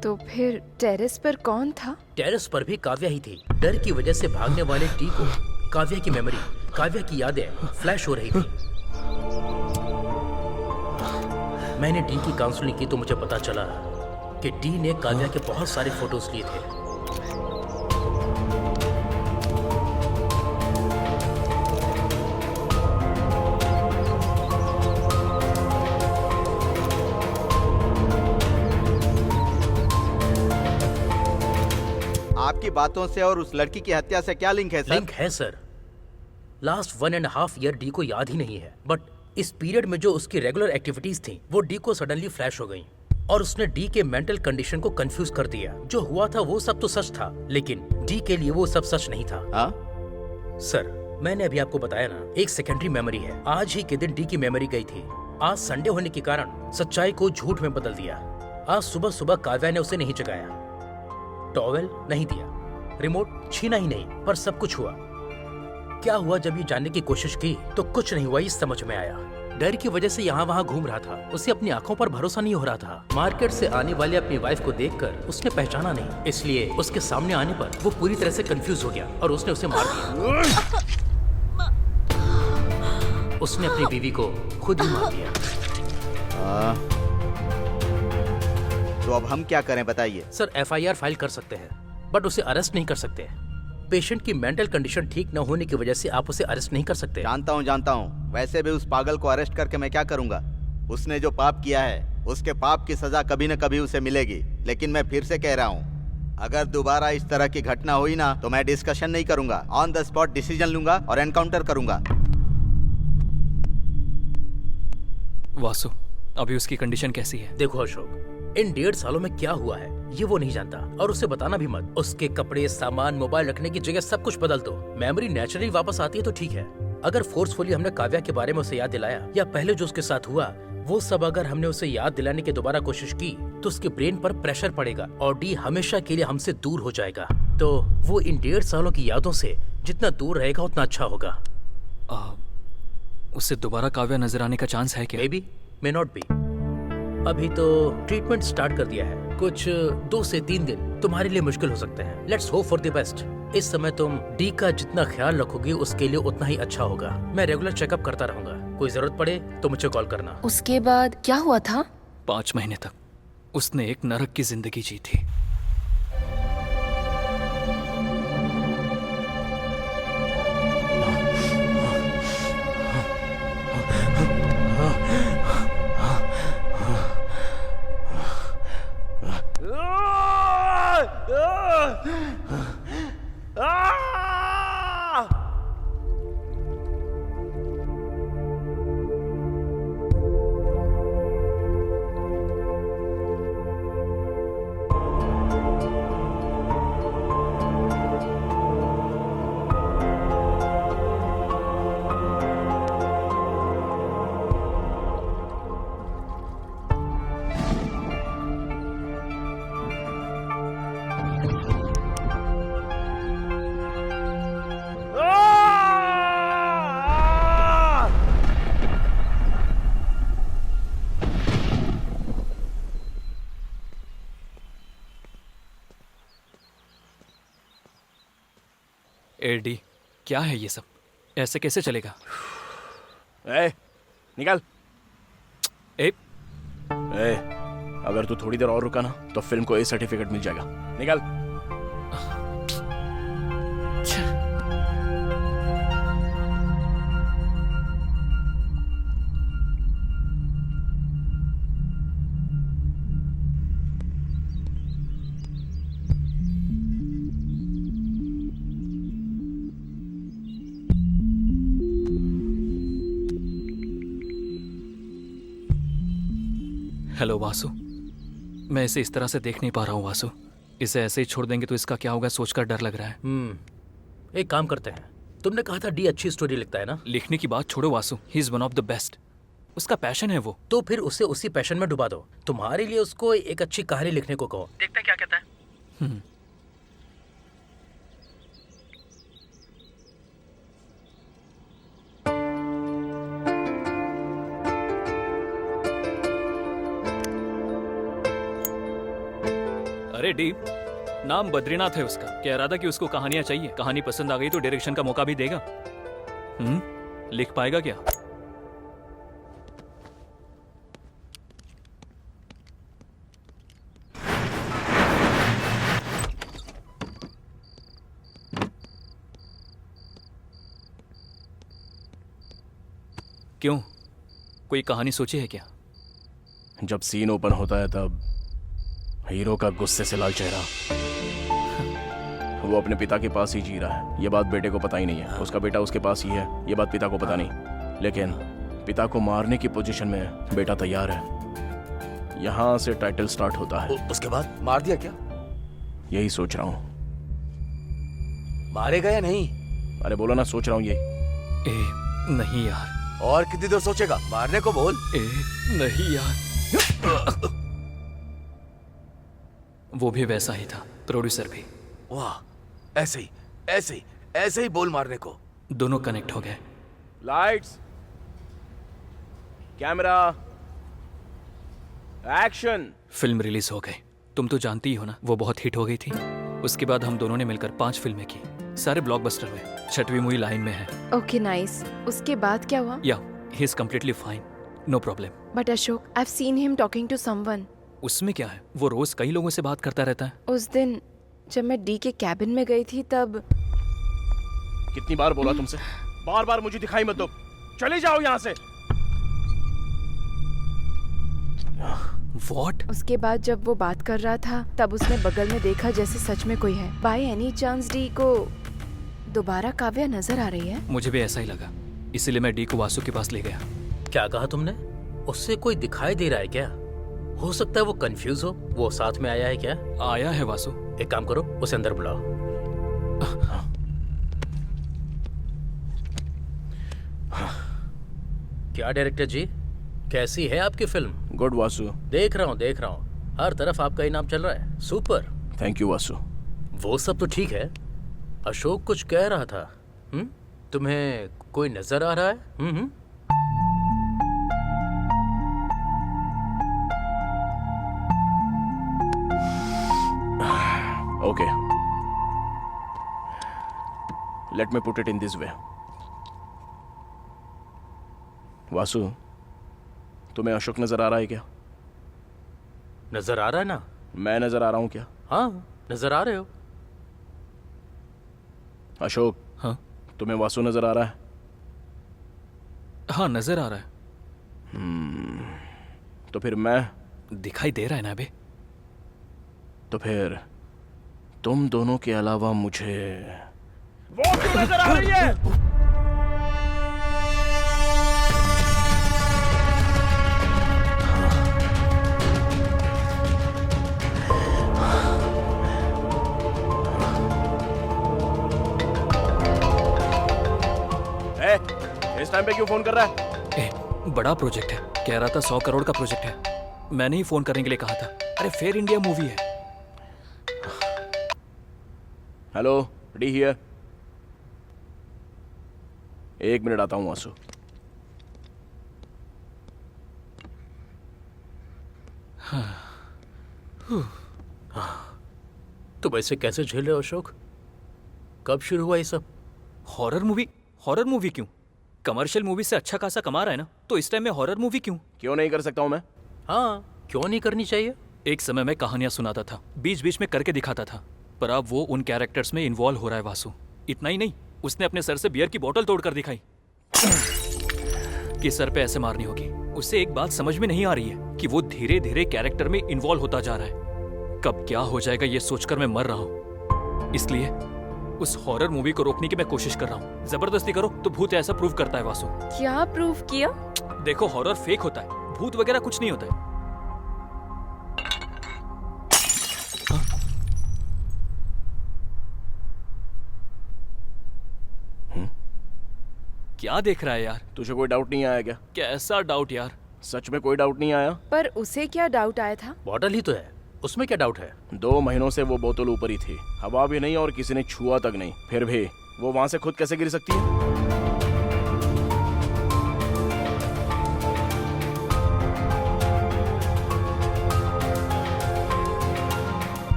तो फिर टेरेस पर कौन था? टेरेस पर भी काव्या ही थी। डर की वजह से भागने वाले डी को काव्या की मेमोरी, काव्या की यादें फ्लैश हो रही थी। मैंने डी की काउंसलिंग की तो मुझे पता चला कि डी ने काव्या के बहुत सारे फोटोज लिए थे। आपकी बातों से और उस लड़की की हत्या से क्या लिंक है सर? लिंक है सर। लास्ट 1.5 ईयर डी को याद ही नहीं है, बट इस पीरियड में जो उसकी रेगुलर एक्टिविटीज थी वो डी को सडनली फ्लैश हो गई और उसने डी के मेंटल कंडीशन को कंफ्यूज कर दिया। जो हुआ था वो सब तो सच था, लेकिन डी के लिए वो सब सच नहीं था। सर मैंने अभी आपको बताया ना, एक सेकेंडरी मेमोरी है। आज ही के दिन डी की मेमोरी गई थी। आज संडे होने के कारण सच्चाई को झूठ में बदल दिया। आज सुबह सुबह काव्या ने उसे नहीं जगाया, टॉवेल नहीं दिया, रिमोट छीना ही नहीं, पर सब कुछ हुआ। क्या हुआ जब ये जानने की कोशिश की तो कुछ नहीं हुआ, ये समझ में आया। डर की वजह से यहाँ वहाँ घूम रहा था। उसे अपनी आंखों पर भरोसा नहीं हो रहा था। मार्केट से आने वाले अपनी वाइफ को देखकर उसने पहचाना नहीं, इसलिए उसके सामने आने पर वो पूरी तरह से कंफ्यूज हो गया और उसने उसे मार दिया। उसने अपनी बीवी को खुद ही मार दिया। तो अब हम क्या करें बताइए? सर FIR फाइल कर सकते हैं, बट उसे अरेस्ट नहीं कर सकते। पेशेंट की मेंटल कंडीशन ठीक न होने की वजह से आप उसे अरेस्ट नहीं कर सकते। जानता हूँ। वैसे भी उस पागल को अरेस्ट करके मैं क्या करूँगा? उसने जो पाप किया है उसके पाप की सजा कभी न कभी उसे मिलेगी। लेकिन मैं फिर से कह रहा हूँ, अगर दोबारा इस तरह की घटना हुई ना तो मैं डिस्कशन नहीं करूंगा, ऑन द स्पॉट डिसीजन लूंगा और एनकाउंटर करूंगा। वासु, अभी उसकी कंडीशन कैसी है? देखो अशोक, इन 1.5 सालों में क्या हुआ है ये वो नहीं जानता, और उसे बताना भी मत। उसके कपड़े, सामान, मोबाइल रखने की जगह सब कुछ बदल दो। मेमोरी नेचुरली वापस आती है तो ठीक है। अगर फोर्सफुली हमने काव्या के बारे में उसे याद दिलाया या पहले जो उसके साथ हुआ वो सब अगर हमने उसे याद दिलाने की दोबारा कोशिश की तो उसके ब्रेन पर प्रेशर पड़ेगा और डी हमेशा के लिए हमसे दूर हो जाएगा। तो वो इन 1.5 सालों की यादों से जितना दूर रहेगा उतना अच्छा होगा। उससे दोबारा काव्या नजर आने का चांस है क्या? Maybe, may not be। अभी तो ट्रीटमेंट स्टार्ट कर दिया है। कुछ 2 से 3 दिन तुम्हारे लिए मुश्किल हो सकते हैं। Let's hope for the best. इस समय तुम डी का जितना ख्याल रखोगे उसके लिए उतना ही अच्छा होगा। मैं रेगुलर चेकअप करता रहूंगा, कोई जरूरत पड़े तो मुझे कॉल करना। उसके बाद क्या हुआ था? 5 महीने तक उसने एक नरक की जिंदगी जी थी। एडी, क्या है ये सब? ऐसे कैसे चलेगा? ए, निकल। ए, ए, अगर तू थोड़ी देर और रुका ना तो फिल्म को ए सर्टिफिकेट मिल जाएगा। निकल। हेलो वासु, मैं इसे इस तरह से देख नहीं पा रहा हूँ वासु। इसे ऐसे ही छोड़ देंगे तो इसका क्या होगा सोचकर डर लग रहा है। एक काम करते हैं, तुमने कहा था डी अच्छी स्टोरी लिखता है ना? लिखने की बात छोड़ो Vasu, he is one of the best. उसका पैशन है वो। तो फिर उसे उसी पैशन में डुबा दो। तुम्हारे लिए उसको एक अच्छी कहानी लिखने को कहो, देखते हैं क्या कहता है। अरे डी, नाम बद्रीनाथ है उसका। कह रहा था कि उसको कहानियां चाहिए। कहानी पसंद आ गई तो डायरेक्शन का मौका भी देगा। लिख पाएगा क्या? क्यों, कोई कहानी सोची है क्या? जब सीन ओपन होता है तब हीरो का गुस्से से लाल चेहरा, वो अपने पिता के पास ही जी रहा है। ये बात बेटे को पता ही नहीं है। उसका बेटा उसके पास ही है, ये बात पिता को पता नहीं। लेकिन पिता को मारने की पोजीशन में बेटा तैयार है। यहाँ से टाइटल स्टार्ट होता है। उसके बाद मार दिया क्या? यही सोच रहा हूँ। मारेगा या नहीं? अरे बोलो ना, सोच रहा हूँ ये। ए, नहीं यार। और कितनी देर सोचेगा? मारने को बोल। ए, नहीं यार। वो भी वैसा ही था, प्रोड्यूसर भी। वाह, ऐसे ही बोल मारने को। दोनों कनेक्ट हो गए। Lights, camera, action. Film release हो गई। तुम तो जानती ही हो ना, वो बहुत हिट हो गई थी। उसके बाद हम दोनों ने मिलकर 5 फिल्में की, सारे ब्लॉकबस्टर हुए। 6वीं मूवी लाइन में है। Okay nice. उसके बाद क्या हुआ? Yeah he is completely fine, no problem. But Ashok, I have seen him talking to someone. उसमें क्या है, वो रोज कई लोगों से बात करता रहता है। उस दिन जब मैं डी के कैबिन में गई थी तब। कितनी बार बोला तुमसे, बार बार मुझे दिखाई मत दो, चले जाओ यहाँ से। What? उसके बाद जब वो बात कर रहा था तब उसने बगल में देखा जैसे सच में कोई है। बाय एनी चांस डी को दोबारा काव्या नजर आ रही है? मुझे भी ऐसा ही लगा, इसीलिए मैं डी को वासु के पास ले गया। क्या कहा तुमने? उससे कोई दिखाई दे रहा है क्या? हो सकता है वो कंफ्यूज हो। वो साथ में आया है क्या? आया है वासु। एक काम करो, उसे अंदर बुलाओ। क्या डायरेक्टर जी, कैसी है आपकी फिल्म? गुड वासु। देख रहा हूँ, हर तरफ आपका ही नाम चल रहा है। सुपर। Thank you Vasu. वो सब तो ठीक है, अशोक कुछ कह रहा था। तुम्हें कोई नजर आ रहा है? Okay. Let me put it in this way. Vasu, तुम्हें अशोक नजर आ रहा है क्या? नजर आ रहा है ना? मैं नजर आ रहा हूँ क्या? हाँ, नजर आ रहे हो। अशोक, हाँ तुम्हें वासु नजर आ रहा है? हाँ, नजर आ रहा है। तो फिर मैं दिखाई दे रहा है ना अबे? तो फिर तुम दोनों के अलावा मुझे वो क्यों नजर आ रही है? इस टाइम पे क्यों फोन कर रहा है? बड़ा प्रोजेक्ट है, कह रहा था 100 करोड़ का प्रोजेक्ट है। मैंने ही फोन करने के लिए कहा था। अरे फेयर इंडिया मूवी है। Hello, D here. 1 मिनट आता हूँ वासु। तुम ऐसे कैसे झेल रहे हो अशोक? कब शुरू हुआ ये सब? हॉरर मूवी क्यों? कमर्शियल मूवी से अच्छा खासा कमा रहा है ना, तो इस टाइम में हॉरर मूवी क्यों? क्यों नहीं कर सकता हूँ मैं? हाँ, क्यों नहीं करनी चाहिए? एक समय में कहानियां सुनाता था, बीच बीच में करके दिखाता था, पर अब वो उन कैरेक्टर्स में इन्वॉल्व हो रहा है वासु। इतना ही नहीं, उसने अपने सर से बियर की बोतल तोड़कर दिखाई कि सर पे ऐसे मारनी होगी। उससे एक बात समझ में नहीं आ रही है कि वो धीरे धीरे कैरेक्टर में इन्वॉल्व होता जा रहा है। कब क्या हो जाएगा ये सोचकर मैं मर रहा हूँ। इसलिए उस हॉरर मूवी को रोकने की मैं कोशिश कर रहा हूँ। जबरदस्ती करो तो भूत ऐसा प्रूव करता है वासु। क्या प्रूव किया? देखो, हॉरर फेक होता है, भूत वगैरह कुछ नहीं होता है। क्या देख रहा है यार? तुझे कोई डाउट नहीं आया क्या? कैसा डाउट यार? सच में कोई डाउट नहीं आया? पर उसे क्या डाउट आया था? बॉटल ही तो है, उसमें क्या डाउट है? 2 महीनों से वो बोतल ऊपर ही थी, हवा भी नहीं और किसी ने छुआ तक नहीं। फिर भी वो वहां से खुद कैसे गिर सकती है?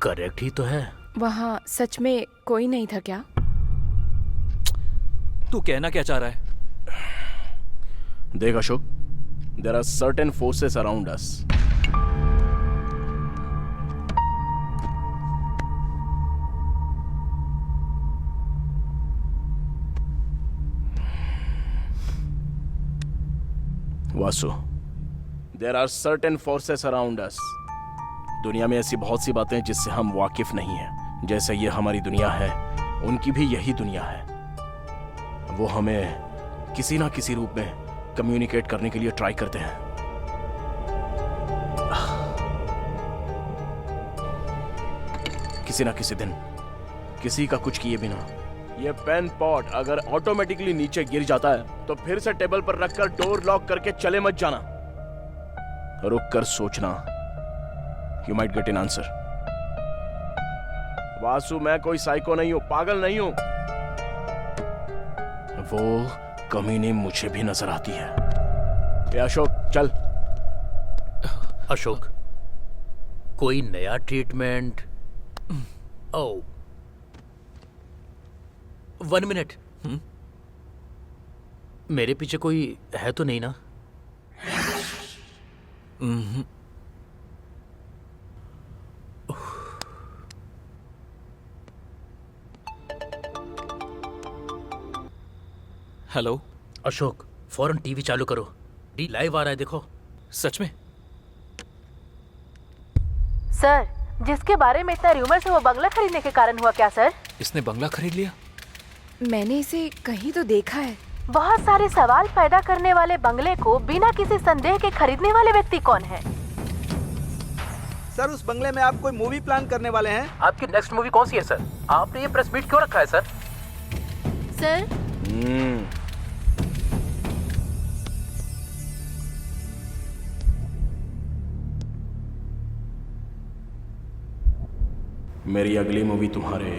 करेक्ट ही तो है। वहाँ सच में कोई नहीं था क्या? तू कहना क्या चाह रहा है? देख Ashok, there are certain forces around us. Vasu, there are certain forces around us. दुनिया में ऐसी बहुत सी बातें जिससे हम वाकिफ नहीं हैं। जैसे ये हमारी दुनिया है, उनकी भी यही दुनिया है। वो हमें किसी ना किसी रूप में कम्युनिकेट करने के लिए ट्राई करते हैं। किसी ना किसी दिन, किसी का कुछ किए बिना ये पेन पॉट अगर ऑटोमेटिकली नीचे गिर जाता है तो फिर से टेबल पर रखकर डोर लॉक करके चले मत जाना। रुक कर सोचना, you might get an answer. Vasu, मैं कोई साइको नहीं हूं, पागल नहीं हूं। वो कमीनी मुझे भी नजर आती है। ए अशोक, चल। अशोक, कोई नया ट्रीटमेंट? ओह, 1 मिनट। मेरे पीछे कोई है तो नहीं ना? हेलो अशोक, फौरन टीवी चालू करो, डी लाइव आ रहा है, देखो। सच में? सर, जिसके बारे में इतना रूमर्स है वो बंगला खरीदने के कारण हुआ क्या सर? इसने बंगला खरीद लिया? मैंने इसे कहीं तो देखा है। बहुत सारे सवाल पैदा करने वाले बंगले को बिना किसी संदेह के खरीदने वाले व्यक्ति कौन है? सर, उस बंगले में आप कोई मूवी प्लान करने वाले हैं? आपकी नेक्स्ट मूवी कौन सी है सर? आपने ये प्रेस मीट क्यों रखा है सर? सर, मेरी अगली मूवी तुम्हारे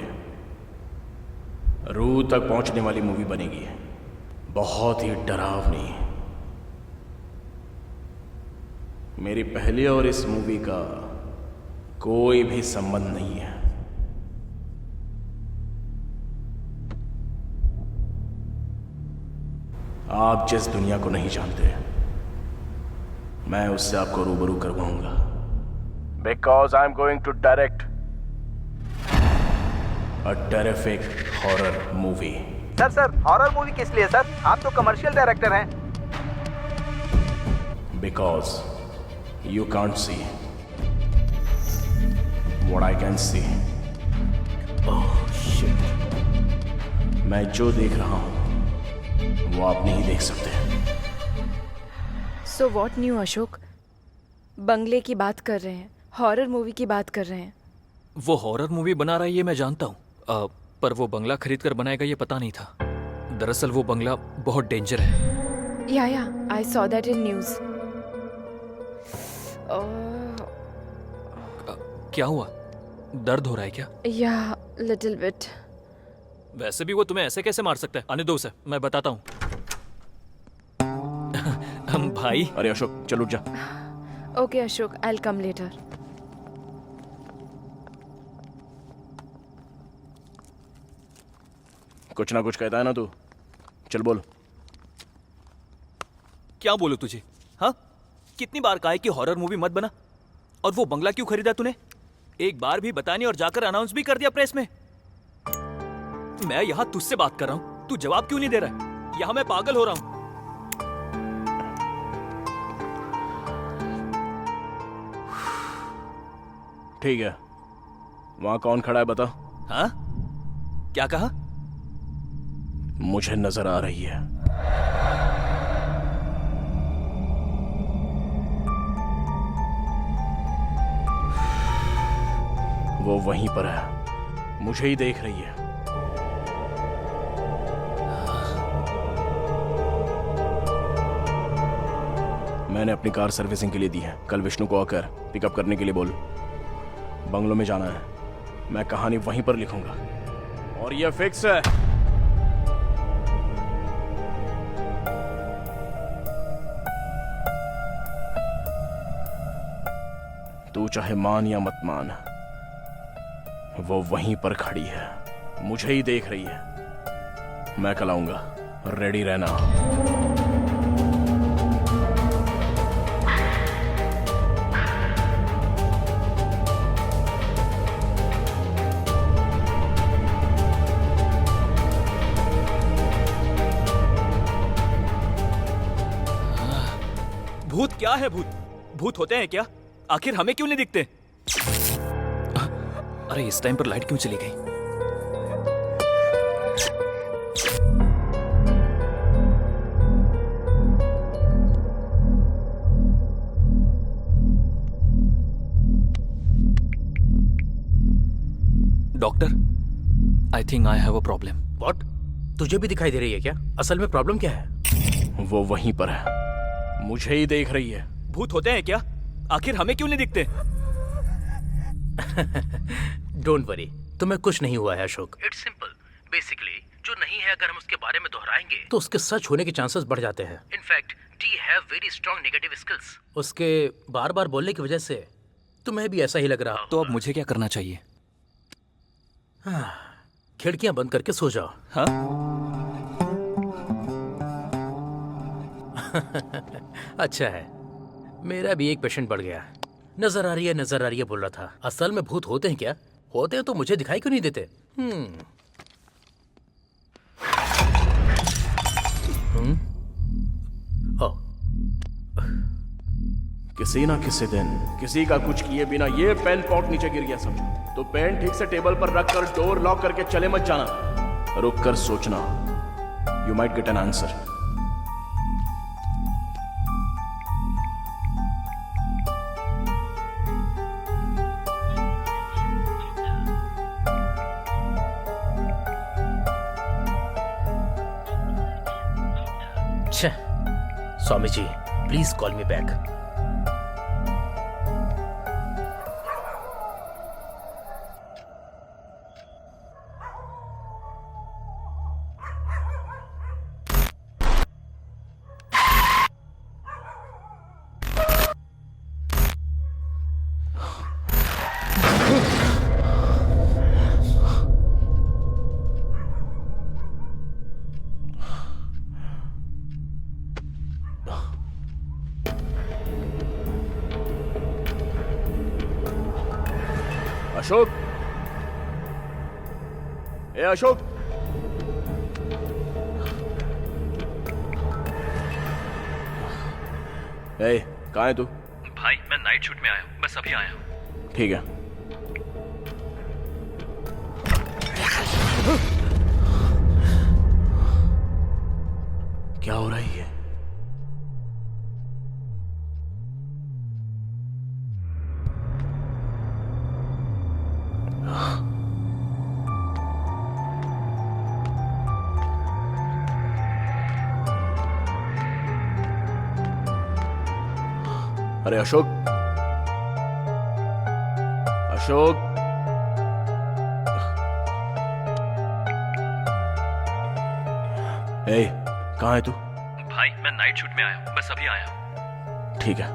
रूह तक पहुंचने वाली मूवी बनेगी, बहुत ही डरावनी। मेरी पहली और इस मूवी का कोई भी संबंध नहीं है। आप जिस दुनिया को नहीं जानते, मैं उससे आपको रूबरू करवाऊंगा। Because I am going to direct a terrific horror movie. Sir, horror movie किस लिए सर? आप तो कमर्शियल डायरेक्टर हैं। Because you can't see what I can see. Oh shit. मैं जो देख रहा हूं वो आप नहीं देख सकते। So what new Ashok? बंगले की बात कर रहे हैं, हॉरर मूवी की बात कर रहे हैं। वो हॉरर मूवी बना रहा है ये मैं जानता हूँ, पर वो बंगला खरीद कर बनाएगा ये पता नहीं था। दरअसल वो बंगला बहुत डेंजर है। या I saw that in news. क्या हुआ? दर्द हो रहा है क्या? या लिटिल बिट। वैसे भी वो तुम्हें ऐसे कैसे मार सकता है? आने दो उसे, मैं बताता हूँ। भाई। अरे अशोक, चल उठ जा। Okay Ashok, I will come later. कुछ ना कुछ कहता है ना तू। चल बोल। क्या बोलूं तुझे? हाँ, कितनी बार कहा है कि हॉरर मूवी मत बना? और वो बंगला क्यों खरीदा तूने? एक बार भी बता नहीं और जाकर अनाउंस भी कर दिया प्रेस में। मैं यहां तुझसे बात कर रहा हूं, तू जवाब क्यों नहीं दे रहा है? यहां मैं पागल हो रहा हूं। ठीक है, वहां कौन खड़ा है बता। हाँ, क्या कहा? मुझे नजर आ रही है। वो वहीं पर है, मुझे ही देख रही है। मैंने अपनी कार सर्विसिंग के लिए दी है। कल विष्णु को आकर पिकअप करने के लिए बोल। बंगलों में जाना है, मैं कहानी वहीं पर लिखूंगा और ये फिक्स है। तू चाहे मान या मत मान, वो वहीं पर खड़ी है, मुझे ही देख रही है। मैं कल आऊंगा, रेडी रहना। भूत क्या है? भूत भूत होते हैं क्या? आखिर हमें क्यों नहीं दिखते? अरे इस टाइम पर लाइट क्यों चली गई? Doctor, I think I have a problem. What? तुझे भी दिखाई दे रही है क्या? असल में प्रॉब्लम क्या है? वो वहीं पर है, मुझे ही देख रही है। भूत होते हैं क्या? आखिर हमें क्यों नहीं दिखते? डोंट वरी, तुम्हें कुछ नहीं हुआ है अशोक। It's simple. बेसिकली जो नहीं है, अगर हम उसके बारे में दोहराएंगे तो उसके सच होने के चांसेस बढ़ जाते हैं। In fact D have very strong negative skills. उसके बार बार बोलने की वजह से तुम्हें भी ऐसा ही लग रहा। तो अब मुझे क्या करना चाहिए? खिड़कियां बंद करके सो जाओ। हाँ? अच्छा है, मेरा भी एक पेशेंट बढ़ गया। नजर आ रही है, नजर आ रही है बोल रहा था। असल में भूत होते हैं क्या? होते हैं तो मुझे दिखाई क्यों नहीं देते? ओ, किसी ना किसी दिन किसी का कुछ किए बिना ये पेन पॉट नीचे गिर गया समझो, तो पेन ठीक से टेबल पर रखकर डोर लॉक करके चले मत जाना। रुक कर सोचना, you might get an answer. Swami ji, please call me back. Ashok, ए अशोक, ए कहाँ है तू? भाई मैं नाइट शूट में आया हूँ, बस अभी आया हूँ। ठीक है। क्या हो रहा है ये? अरे अशोक, अशोक, ए कहाँ है तू? भाई मैं नाइट शूट में आया हूँ, बस अभी आया हूँ। ठीक है।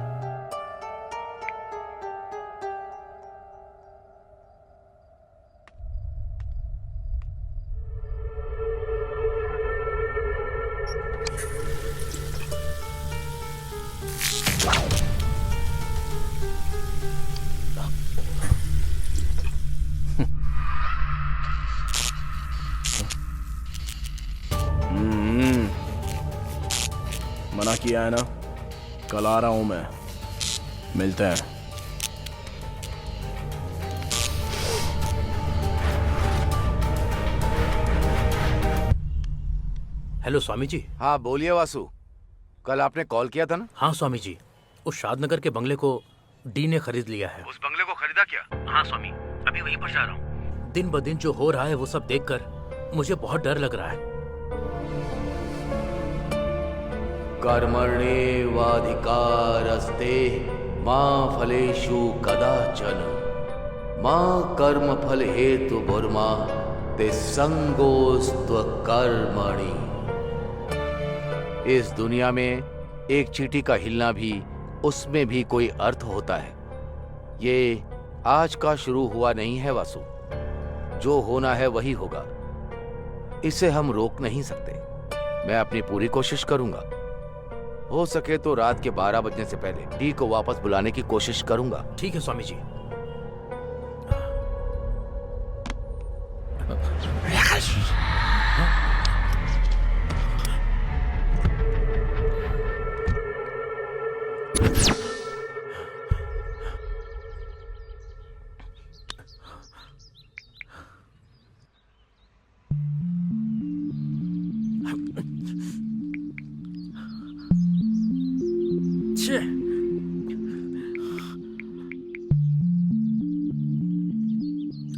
मना किया है ना, कल आ रहा हूं मैं, मिलते हैं। हेलो स्वामी जी। हाँ बोलिए वासु, कल आपने कॉल किया था ना? हाँ स्वामी जी, उस शादनगर के बंगले को डी ने खरीद लिया है। उस बंगले को खरीदा क्या? हाँ स्वामी, अभी वहीं पर जा रहा हूँ। दिन ब दिन जो हो रहा है वो सब देखकर मुझे बहुत डर लग रहा है। कर्मण्येवाधिकारस्ते मा फलेषु कदाचन मा कर्म फल हेतु बुर्मा ते संगोस्त्व कर्मणि। इस दुनिया में एक चींटी का हिलना भी, उसमें भी कोई अर्थ होता है। ये आज का शुरू हुआ नहीं है वासु, जो होना है वही होगा, इसे हम रोक नहीं सकते। मैं अपनी पूरी कोशिश करूंगा, हो सके तो रात के 12 बजने से पहले डी को वापस बुलाने की कोशिश करूंगा। ठीक है स्वामी जी।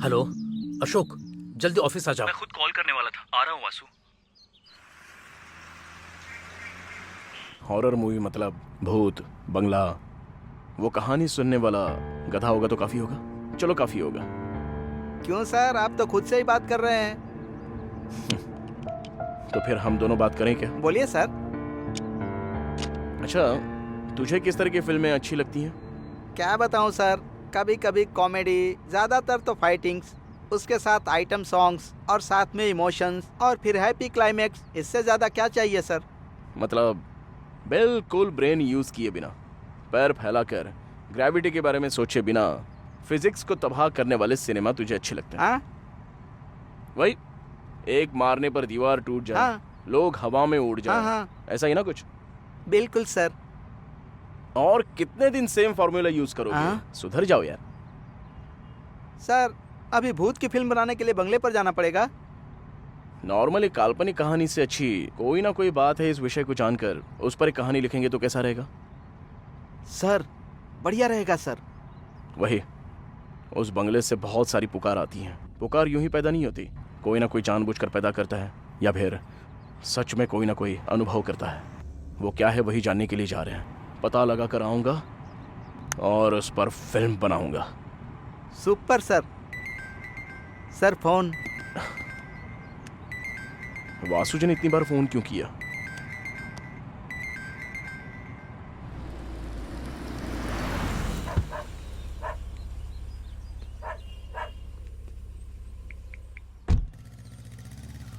हेलो अशोक, जल्दी ऑफिस आ जाओ। मैं खुद कॉल करने वाला था, आ रहा हूँ वासु। हॉरर मूवी मतलब भूत, बंगला, वो कहानी सुनने वाला गधा होगा तो काफी होगा। चलो काफी होगा। क्यों सर, आप तो खुद से ही बात कर रहे हैं। तो फिर हम दोनों बात करें क्या? बोलिए सर। अच्छा, तुझे किस तरह की फिल्में अच्छी लगती हैं? क्या बताऊं सर, कभी कभी कॉमेडी, ज्यादातर तो फाइटिंग्स, उसके साथ आइटम सॉन्ग्स और साथ में इमोशंस और फिर हैप्पी क्लाइमेक्स। इससे ज्यादा क्या चाहिए सर? मतलब बिल्कुल ब्रेन यूज किए बिना, पैर फैलाकर, ग्रेविटी के बारे में सोचे बिना, फिजिक्स को तबाह करने वाले सिनेमा तुझे अच्छे लगते हैं? हाँ वही, एक मारने पर दीवार टूट जाए, हाँ। लोग हवा में उड़ जाए, हाँ। ऐसा ही ना कुछ? बिल्कुल सर। और कितने दिन सेम फॉर्मूला यूज करोगे? हाँ। सुधर जाओ यार। सर अभी भूत की फिल्म बनाने के लिए बंगले पर जाना पड़ेगा। नॉर्मल एक काल्पनिक कहानी से अच्छी कोई ना कोई बात है, इस विषय को जानकर उस पर एक कहानी लिखेंगे तो कैसा रहेगा? सर बढ़िया रहेगा सर। वही, उस बंगले से बहुत सारी पुकार आती हैं। पुकार यूं ही पैदा नहीं होती, कोई ना कोई जानबूझकर पैदा करता है, या फिर सच में कोई ना कोई अनुभव करता है। वो क्या है वही जानने के लिए जा रहे हैं। पता लगा कर आऊंगा और उस पर फिल्म बनाऊंगा। Super sir. Sir phone. Vasu ji ने इतनी बार फोन क्यों किया?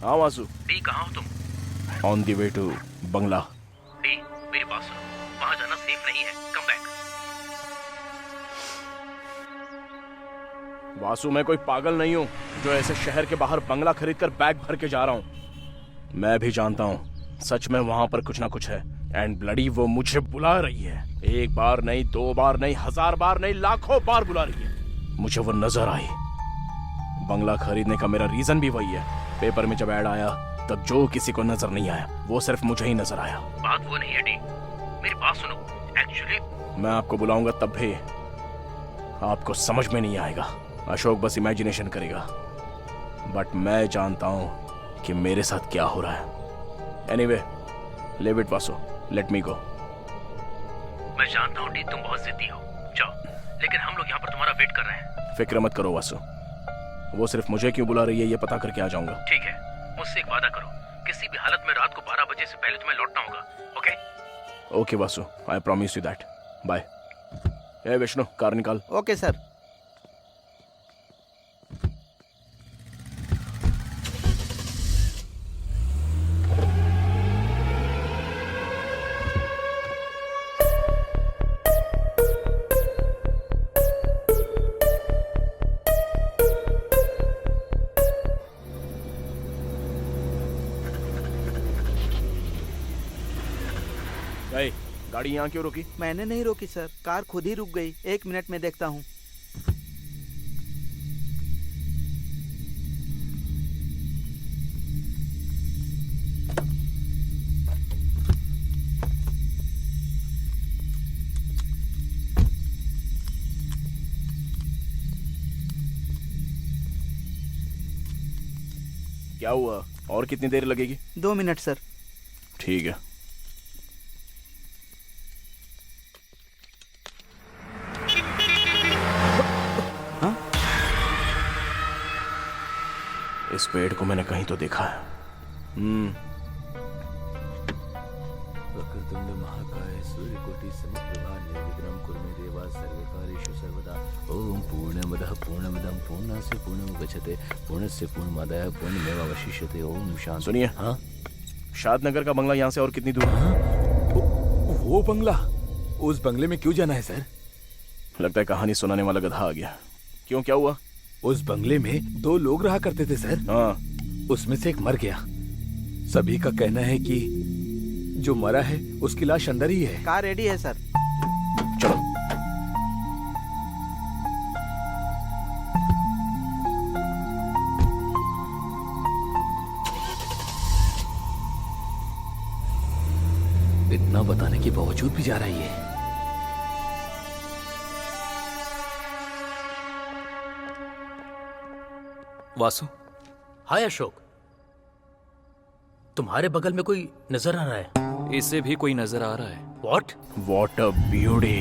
हाँ वासु। डी कहाँ हो तुम? ऑन द वे टू बंगला। डी मेरी बात सुनो, वहां जाना सेफ नहीं है, कम बैक। वासु, मैं कोई पागल नहीं हूं जो ऐसे शहर के बाहर बंगला खरीद कर बैग भर के जा रहा हूं। मैं भी जानता हूं सच में वहां पर कुछ ना कुछ है, एंड ब्लडी वो मुझे बुला रही है। एक बार नहीं, 2 बार नहीं, 1000 बार नहीं, लाखों बार बुला रही है। मुझे वो नजर आई। बंगला खरीदने का मेरा रीजन भी वही है। पेपर में जब ऐड आया तब जो किसी को नजर नहीं आया वो सिर्फ मुझे ही नजर आया। बात वो नहीं है डी, मेरी बात सुनो। एक्चुअली मैं आपको बुलाऊंगा तब भी आपको समझ में नहीं आएगा। अशोक बस इमेजिनेशन करेगा, बट मैं जानता हूं कि मेरे साथ क्या हो रहा है। Anyway, live it Vasu, let me go. मैं जानता हूँ डी, तुम बहुत जिद्दी हो, जाओ, लेकिन हम लोग यहाँ पर तुम्हारा वेट कर रहे हैं। फिक्र मत करो वासु, वो सिर्फ मुझे क्यों बुला रही है ये पता करके आ जाऊंगा। ठीक है, मुझसे एक वादा करो, किसी भी हालत में रात को 12 बजे से पहले तुम्हें लौटना होगा। Okay? Okay Vasu, I promise you that. Bye. ए विष्णु, कार निकाल। Okay sir. गए गाड़ी यहाँ क्यों रुकी? मैंने नहीं रोकी सर, कार खुद ही रुक गई। 1 मिनट में देखता हूँ। क्या हुआ? और कितनी देर लगेगी? 2 मिनट सर। ठीक है। हाँ? इस पेड़ को मैंने कहीं तो देखा है। वक्रतुंड महाकाय सूर्यकोटि समप्रभा निर्विघ्नं कुरु मे देवा सर्वकार्येषु सर्वदा। ओम पूर्णमदः पूर्णमिदं पूर्णास्य पूर्णमुदच्यते पूर्णस्य पूर्णमादाय पूर्णमेवावशिष्यते। ओम शांति। सुनिए। हाँ? शादनगर का बंगला यहाँ से और कितनी दूर है? वो बंगला, उस बंगले में क्यों जाना है सर? लगता है कहानी सुनाने वाला गधा आ गया। क्यों, क्या हुआ? उस बंगले में 2 लोग रहा करते थे सर। हाँ। उसमें से एक मर गया। सभी का कहना है कि जो मरा है उसकी लाश अंदर ही है। कार रेडी है सर। चलो। इतना बताने के बावजूद भी जा रही है। वासु, हाय अशोक, तुम्हारे बगल में कोई नजर आ रहा है? इसे भी कोई नजर आ रहा है। व्हाट? What a beauty.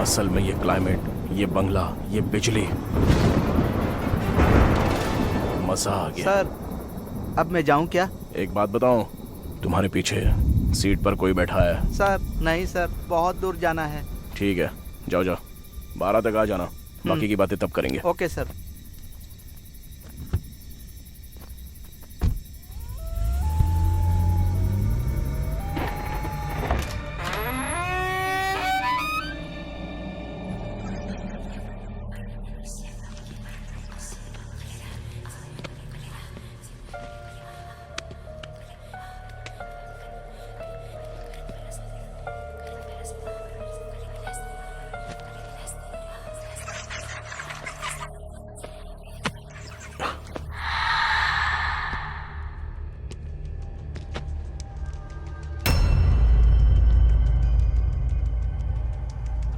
असल में ये क्लाइमेट, ये बंगला, ये बिजली, मजा आ गया। सर अब मैं जाऊं क्या? एक बात बताऊं, तुम्हारे पीछे सीट पर कोई बैठा है। सर नहीं सर, बहुत दूर जाना है। ठीक है, जाओ जाओ, 12 तक आ जाना। बाकी की बातें तब करेंगे। Okay sir.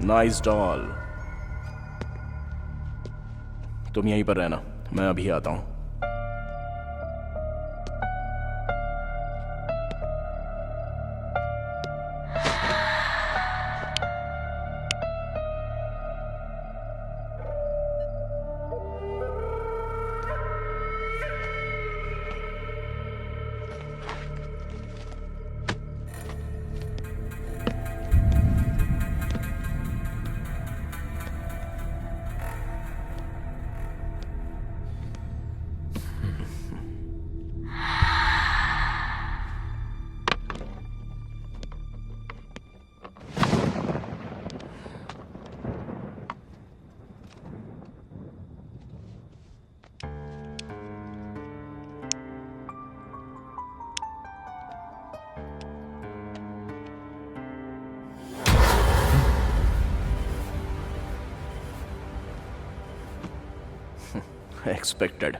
Nice doll. तुम यहीं पर रहना, मैं अभी आता हूं। Expected.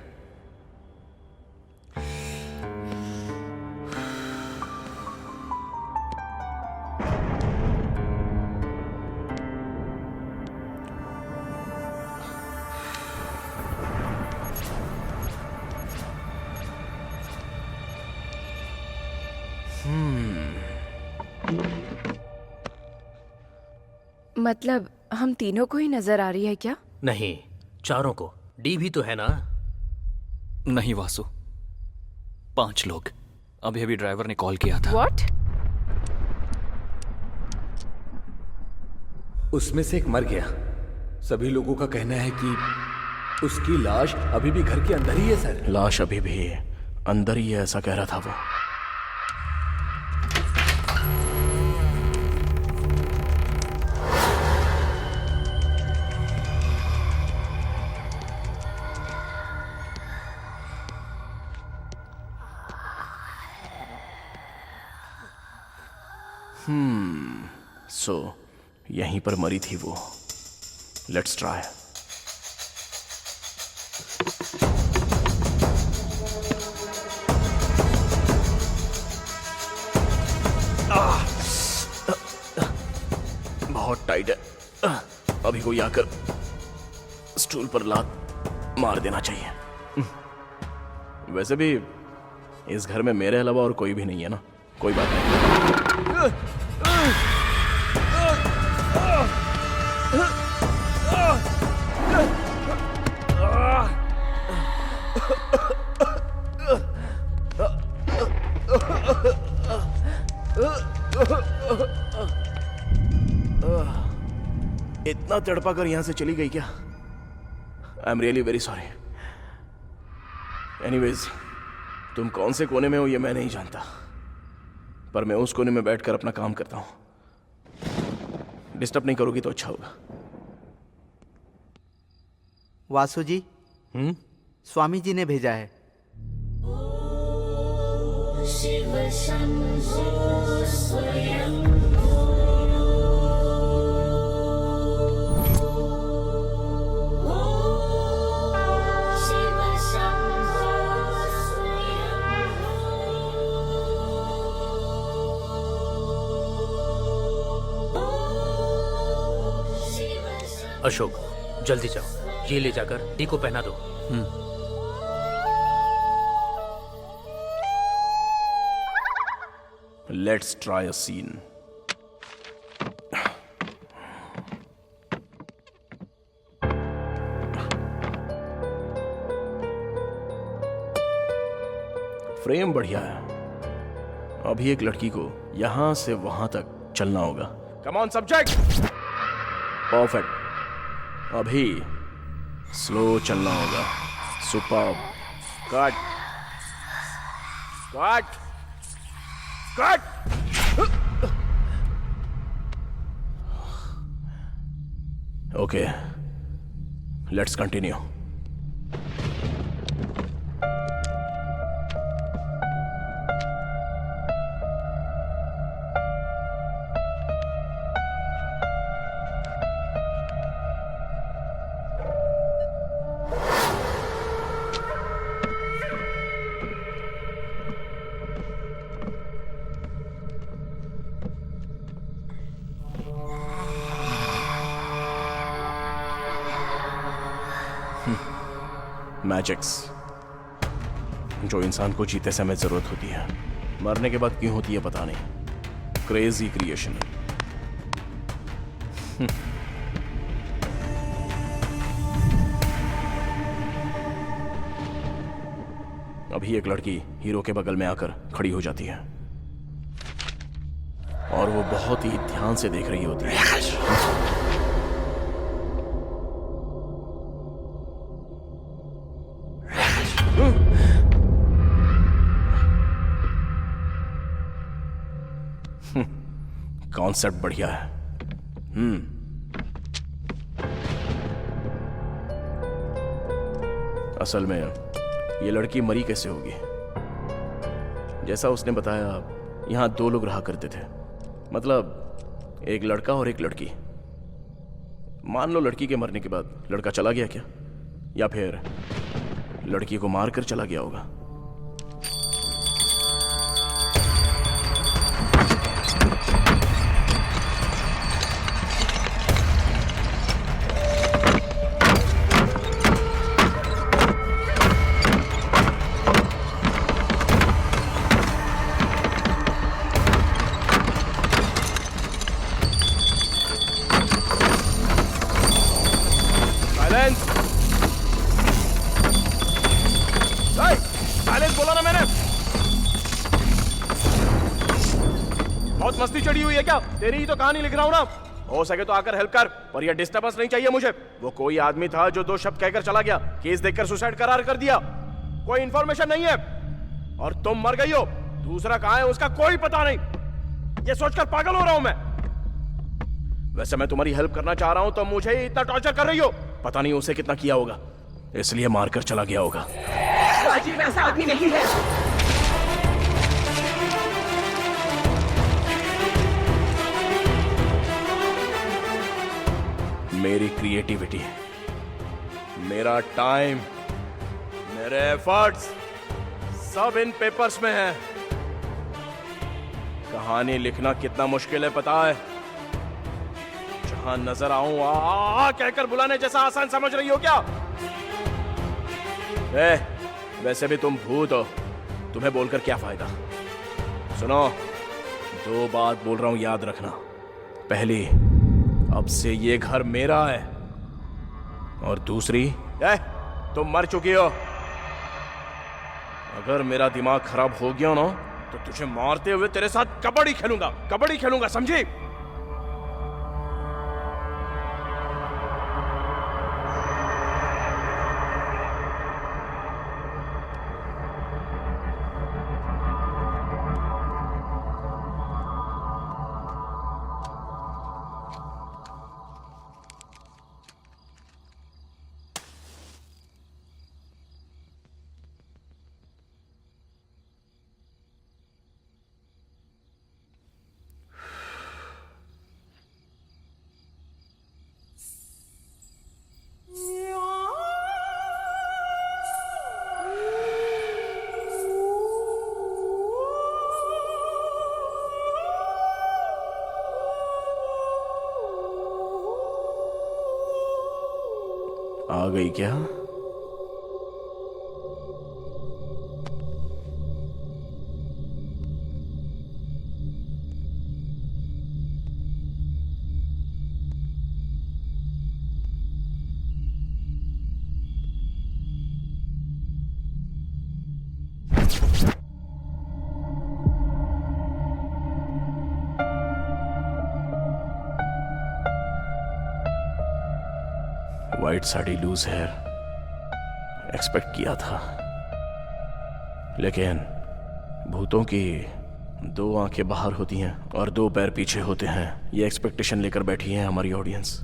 मतलब हम तीनों को ही नजर आ रही है क्या? नहीं, चारों को। डी भी तो है ना? नहीं वासु, 5 लोग। अभी अभी ड्राइवर ने कॉल किया था। व्हाट? उसमें से एक मर गया। सभी लोगों का कहना है कि उसकी लाश अभी भी घर के अंदर ही है सर। लाश अभी भी अंदर ही है, ऐसा कह रहा था वो। सो यहीं पर मरी थी वो। Let's try. बहुत टाइट है। अभी कोई आकर स्टूल पर लात मार देना चाहिए। वैसे भी इस घर में मेरे अलावा और कोई भी नहीं है ना। कोई बात नहीं। इतना तड़पा कर यहां से चली गई क्या? I am really very sorry. Anyways, तुम कौन से कोने में हो ये मैं नहीं जानता, पर मैं उस कोने में बैठकर अपना काम करता हूं। डिस्टर्ब नहीं करोगी तो अच्छा होगा। वासु जी, स्वामी जी ने भेजा है। अशोक, जल्दी जाओ, ये ले जाकर डी को पहना दो। Let's try a scene. Frame बढ़िया है। अभी एक लड़की को यहां से वहां तक चलना होगा। Come on subject. परफेक्ट। अभी स्लो चलना होगा। Super. Cut cut cut. Okay, let's continue. Magics जो इंसान को जीते समय जरूरत होती है, मरने के बाद क्यों होती है पता नहीं। Crazy creation. अभी एक लड़की हीरो के बगल में आकर खड़ी हो जाती है और वो बहुत ही ध्यान से देख रही होती है। कॉन्सेप्ट बढ़िया है। असल में ये लड़की मरी कैसे होगी? जैसा उसने बताया, यहां दो लोग रहा करते थे, मतलब एक लड़का और एक लड़की। मान लो लड़की के मरने के बाद लड़का चला गया क्या, या फिर लड़की को मारकर चला गया होगा। साइलेंस बोला ना मैंने। बहुत मस्ती चढ़ी हुई है क्या? तेरी ही तो कहानी लिख रहा हूं ना। हो सके तो आकर हेल्प कर, पर यह डिस्टर्बेंस नहीं चाहिए मुझे। वो कोई आदमी था जो दो शब्द कहकर चला गया, केस देखकर सुसाइड करार कर दिया। कोई इंफॉर्मेशन नहीं है और तुम मर गई हो। दूसरा कहां है उसका कोई पता नहीं। ये सोचकर पागल हो रहा हूं मैं। वैसे मैं तुम्हारी हेल्प करना चाह रहा हूं तो मुझे ही इतना टॉर्चर कर रही हो। पता नहीं उसे कितना किया होगा, इसलिए मारकर चला गया होगा। राजीव ऐसा आदमी नहीं है। क्रिएटिविटी, मेरा टाइम, मेरे एफर्ट्स सब इन पेपर्स में है। कहानी लिखना कितना मुश्किल है पता है? जहां नजर आऊं आ कहकर बुलाने जैसा आसान समझ रही हो क्या? वैसे भी तुम भूत हो, तुम्हें बोलकर क्या फायदा? सुनो, 2 बात बोल रहा हूं, याद रखना। पहली, अब से ये घर मेरा है, और दूसरी, तुम मर चुकी हो। अगर मेरा दिमाग खराब हो गया ना तो तुझे मारते हुए तेरे साथ कबड्डी खेलूंगा, समझी? आ गई क्या? White sari, loose hair, expect किया था, लेकिन भूतों की 2 आंखें बाहर होती हैं और 2 पैर पीछे होते हैं, ये एक्सपेक्टेशन लेकर बैठी है हमारी ऑडियंस।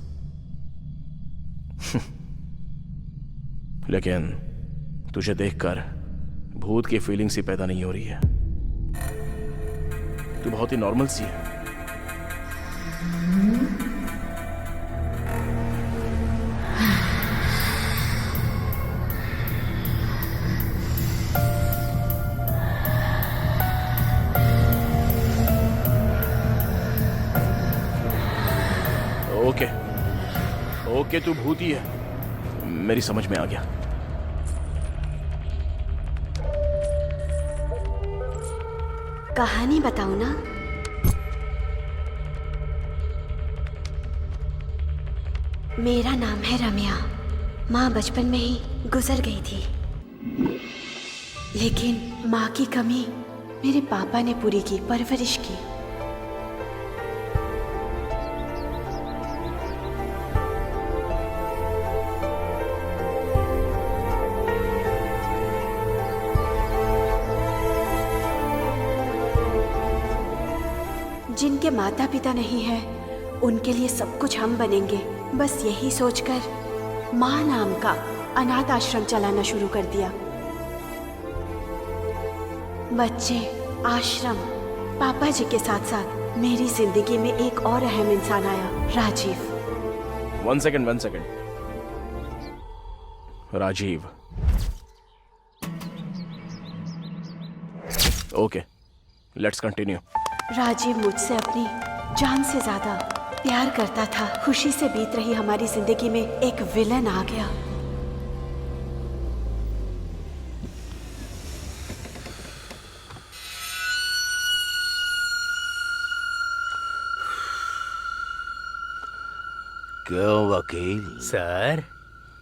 लेकिन तुझे देखकर भूत की फीलिंग्स ही पैदा नहीं हो रही है। तू बहुत ही नॉर्मल सी है। ओके, तू भूती है, मेरी समझ में आ गया। कहानी बताओ ना। मेरा नाम है रम्या। माँ बचपन में ही गुजर गई थी, लेकिन माँ की कमी मेरे पापा ने पूरी की, परवरिश की। जिनके माता पिता नहीं है, उनके लिए सब कुछ हम बनेंगे, बस यही सोचकर माँ नाम का अनाथ आश्रम चलाना शुरू कर दिया। बच्चे, आश्रम, पापा जी के साथ साथ मेरी जिंदगी में एक और अहम इंसान आया, Rajiv. 1 second. Rajiv, okay, let's continue. Rajiv मुझसे अपनी जान से ज्यादा प्यार करता था। खुशी से बीत रही हमारी जिंदगी में एक विलन आ गया। क्यों वकील? सर,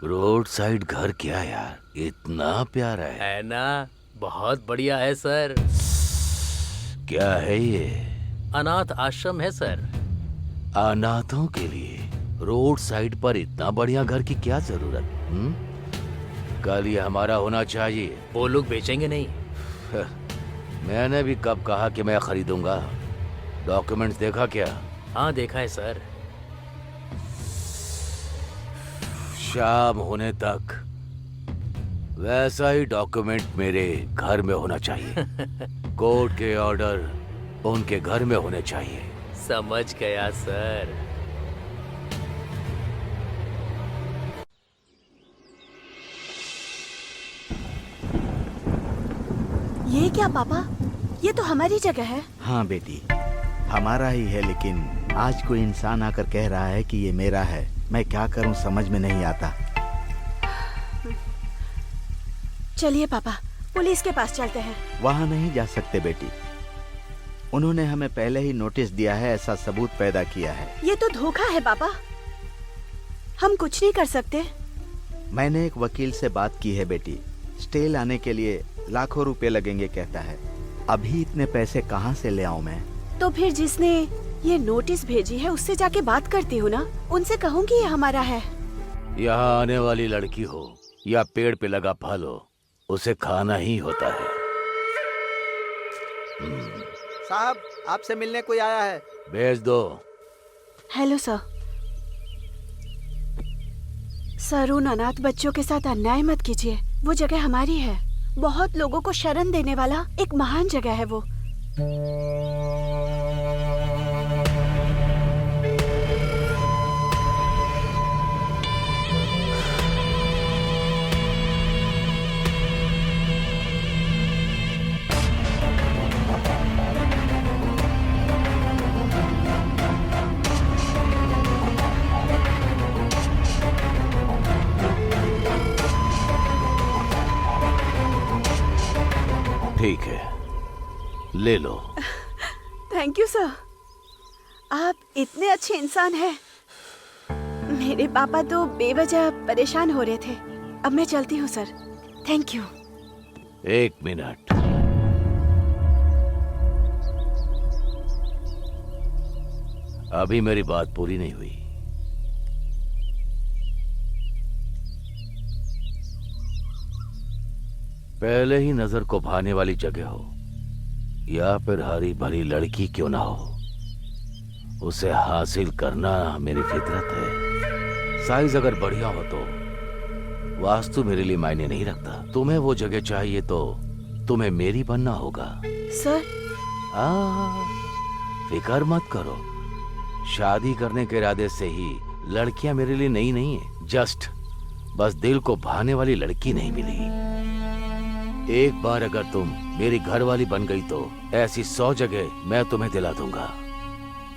रोड साइड घर क्या यार, इतना प्यारा है ना? बहुत बढ़िया है सर। क्या है ये? अनाथ आश्रम है सर। अनाथों के लिए रोड साइड पर इतना बढ़िया घर की क्या जरूरत? कल ये हमारा होना चाहिए। वो लोग बेचेंगे नहीं। मैंने भी कब कहा कि मैं खरीदूंगा? डॉक्यूमेंट्स देखा क्या? हाँ, देखा है सर। शाम होने तक वैसा ही डॉक्यूमेंट मेरे घर में होना चाहिए। कोर्ट के ऑर्डर उनके घर में होने चाहिए। समझ गया सर। क्या पापा? ये तो हमारी जगह है। हाँ बेटी, हमारा ही है, लेकिन आज कोई इंसान आकर कह रहा है कि ये मेरा है। मैं क्या करूं समझ में नहीं आता। चलिए पापा, पुलिस के पास चलते हैं। वहाँ नहीं जा सकते बेटी, उन्होंने हमें पहले ही नोटिस दिया है, ऐसा सबूत पैदा किया है। ये तो धोखा है पापा, हम कुछ नहीं कर सकते। मैंने एक वकील से बात की है बेटी, स्टे लाने के लिए लाखों रुपए लगेंगे कहता है। अभी इतने पैसे कहाँ से ले आऊं मैं? तो फिर जिसने ये नोटिस भेजी है उससे जाके बात करती हूँ ना, उनसे कहूँगी ये हमारा है। यहाँ आने वाली लड़की हो या पेड़ पे लगा फल हो, उसे खाना ही होता है। साहब, आपसे मिलने कोई आया है। भेज दो। Hello sir. सर, उन अनाथ बच्चों के साथ अन्याय मत कीजिए। वो जगह हमारी है। बहुत लोगों को शरण देने वाला एक महान जगह है वो। ठीक है, ले लो। थैंक यू सर, आप इतने अच्छे इंसान हैं। मेरे पापा तो बेवजह परेशान हो रहे थे। अब मैं चलती हूँ सर। Thank you. एक मिनट, अभी मेरी बात पूरी नहीं हुई। पहले ही नजर को भाने वाली जगह हो या फिर हरी भरी लड़की क्यों ना हो, उसे हासिल करना मेरी फितरत है। साइज अगर बढ़िया हो तो वास्तु मेरे लिए मायने नहीं रखता। तुम्हें वो जगह चाहिए तो तुम्हें मेरी बनना होगा। सर, फिक्र मत करो, शादी करने के इरादे से ही लड़कियां मेरे लिए नई नहीं है। जस्ट बस दिल को भाने वाली लड़की नहीं मिली। एक बार अगर तुम मेरी घरवाली बन गई तो ऐसी 100 जगह मैं तुम्हें दिला दूंगा।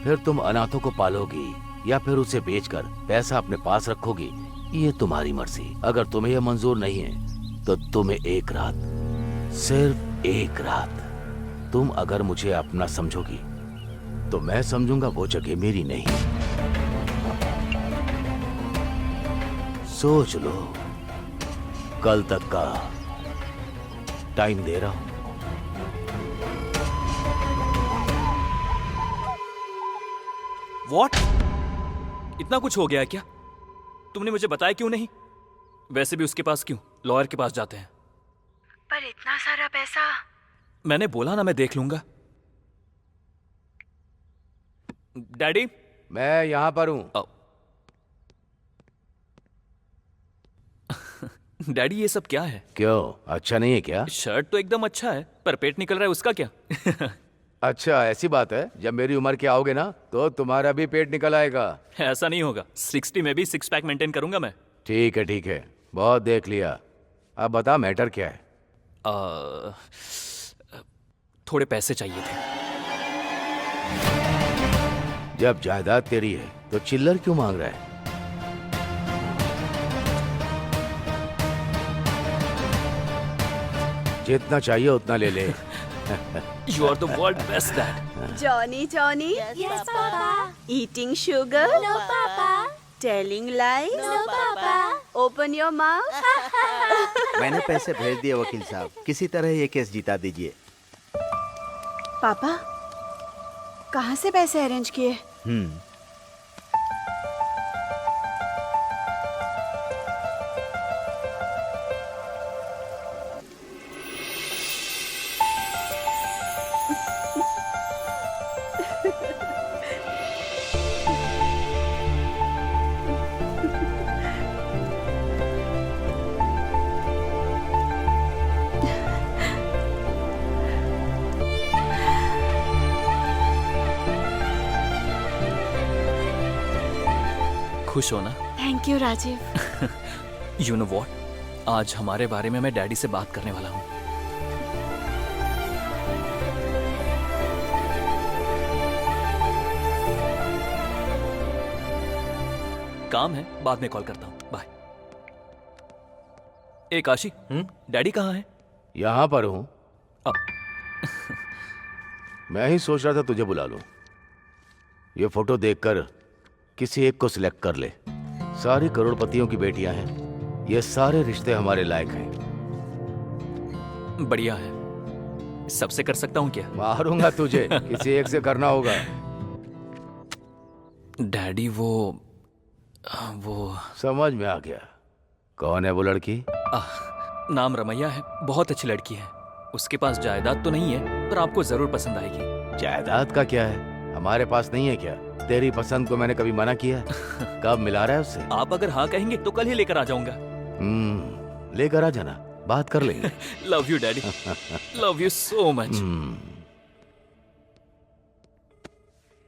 फिर तुम अनाथों को पालोगी या फिर उसे बेचकर पैसा अपने पास रखोगी, ये तुम्हारी मर्जी। अगर तुम्हें यह मंजूर नहीं है तो तुम्हें एक रात, सिर्फ एक रात, तुम अगर मुझे अपना समझोगी तो मैं समझूंगा वो जगह मेरी नहीं। सोच लो, कल तक का टाइम दे रहा हूं। What? इतना कुछ हो गया है क्या? तुमने मुझे बताया क्यों नहीं? वैसे भी उसके पास क्यों, लॉयर के पास जाते हैं। पर इतना सारा पैसा। मैंने बोला ना मैं देख लूंगा। डैडी, मैं यहां पर हूं। डैडी, ये सब क्या है? क्यों, अच्छा नहीं है क्या? शर्ट तो एकदम अच्छा है, पर पेट निकल रहा है, उसका क्या? अच्छा, ऐसी बात है। जब मेरी उम्र के आओगे ना तो तुम्हारा भी पेट निकल आएगा। ऐसा नहीं होगा, 60 में भी 6 पैक मेंटेन करूंगा मैं। ठीक है ठीक है, बहुत देख लिया। अब बता, मैटर क्या है? थोड़े पैसे चाहिए थे। जब जायदाद तेरी है तो चिल्लर क्यों मांग रहा है? जितना चाहिए उतना ले ले। You are the world best dad. Johnny, Johnny. Yes, Papa. Eating sugar? No, Papa. Telling lies? No, Papa. Open your mouth. मैंने पैसे भेज दिए वकील साहब, किसी तरह ये केस जीता दीजिए। पापा, कहाँ से पैसे अरेंज किए? खुश हो ना? Thank you Rajiv. You know what? आज हमारे बारे में मैं डैडी से बात करने वाला हूँ। काम है, बाद में कॉल करता हूँ। बाय। ए काशी, डैडी कहाँ है? यहाँ पर हूँ। अब मैं ही सोच रहा था तुझे बुला लूं। ये फोटो देखकर किसी एक को सिलेक्ट कर ले। सारी करोड़पतियों की बेटियां हैं। ये सारे रिश्ते हमारे लायक हैं। बढ़िया है। सबसे कर सकता हूँ क्या? मारूंगा तुझे, किसी एक से करना होगा। डैडी वो समझ में आ गया। कौन है वो लड़की? नाम रमैया है, बहुत अच्छी लड़की है। उसके पास जायदाद तो नहीं है, पर आपको जरूर पसंद आएगी। जायदाद का क्या है, हमारे पास नहीं है क्या? तेरी पसंद को मैंने कभी मना किया? कब मिला रहा है उससे? आप अगर हाँ कहेंगे तो कल ही लेकर आ जाऊंगा। लेकर आ जाना, बात कर लेंगे। Love you daddy, love you so much.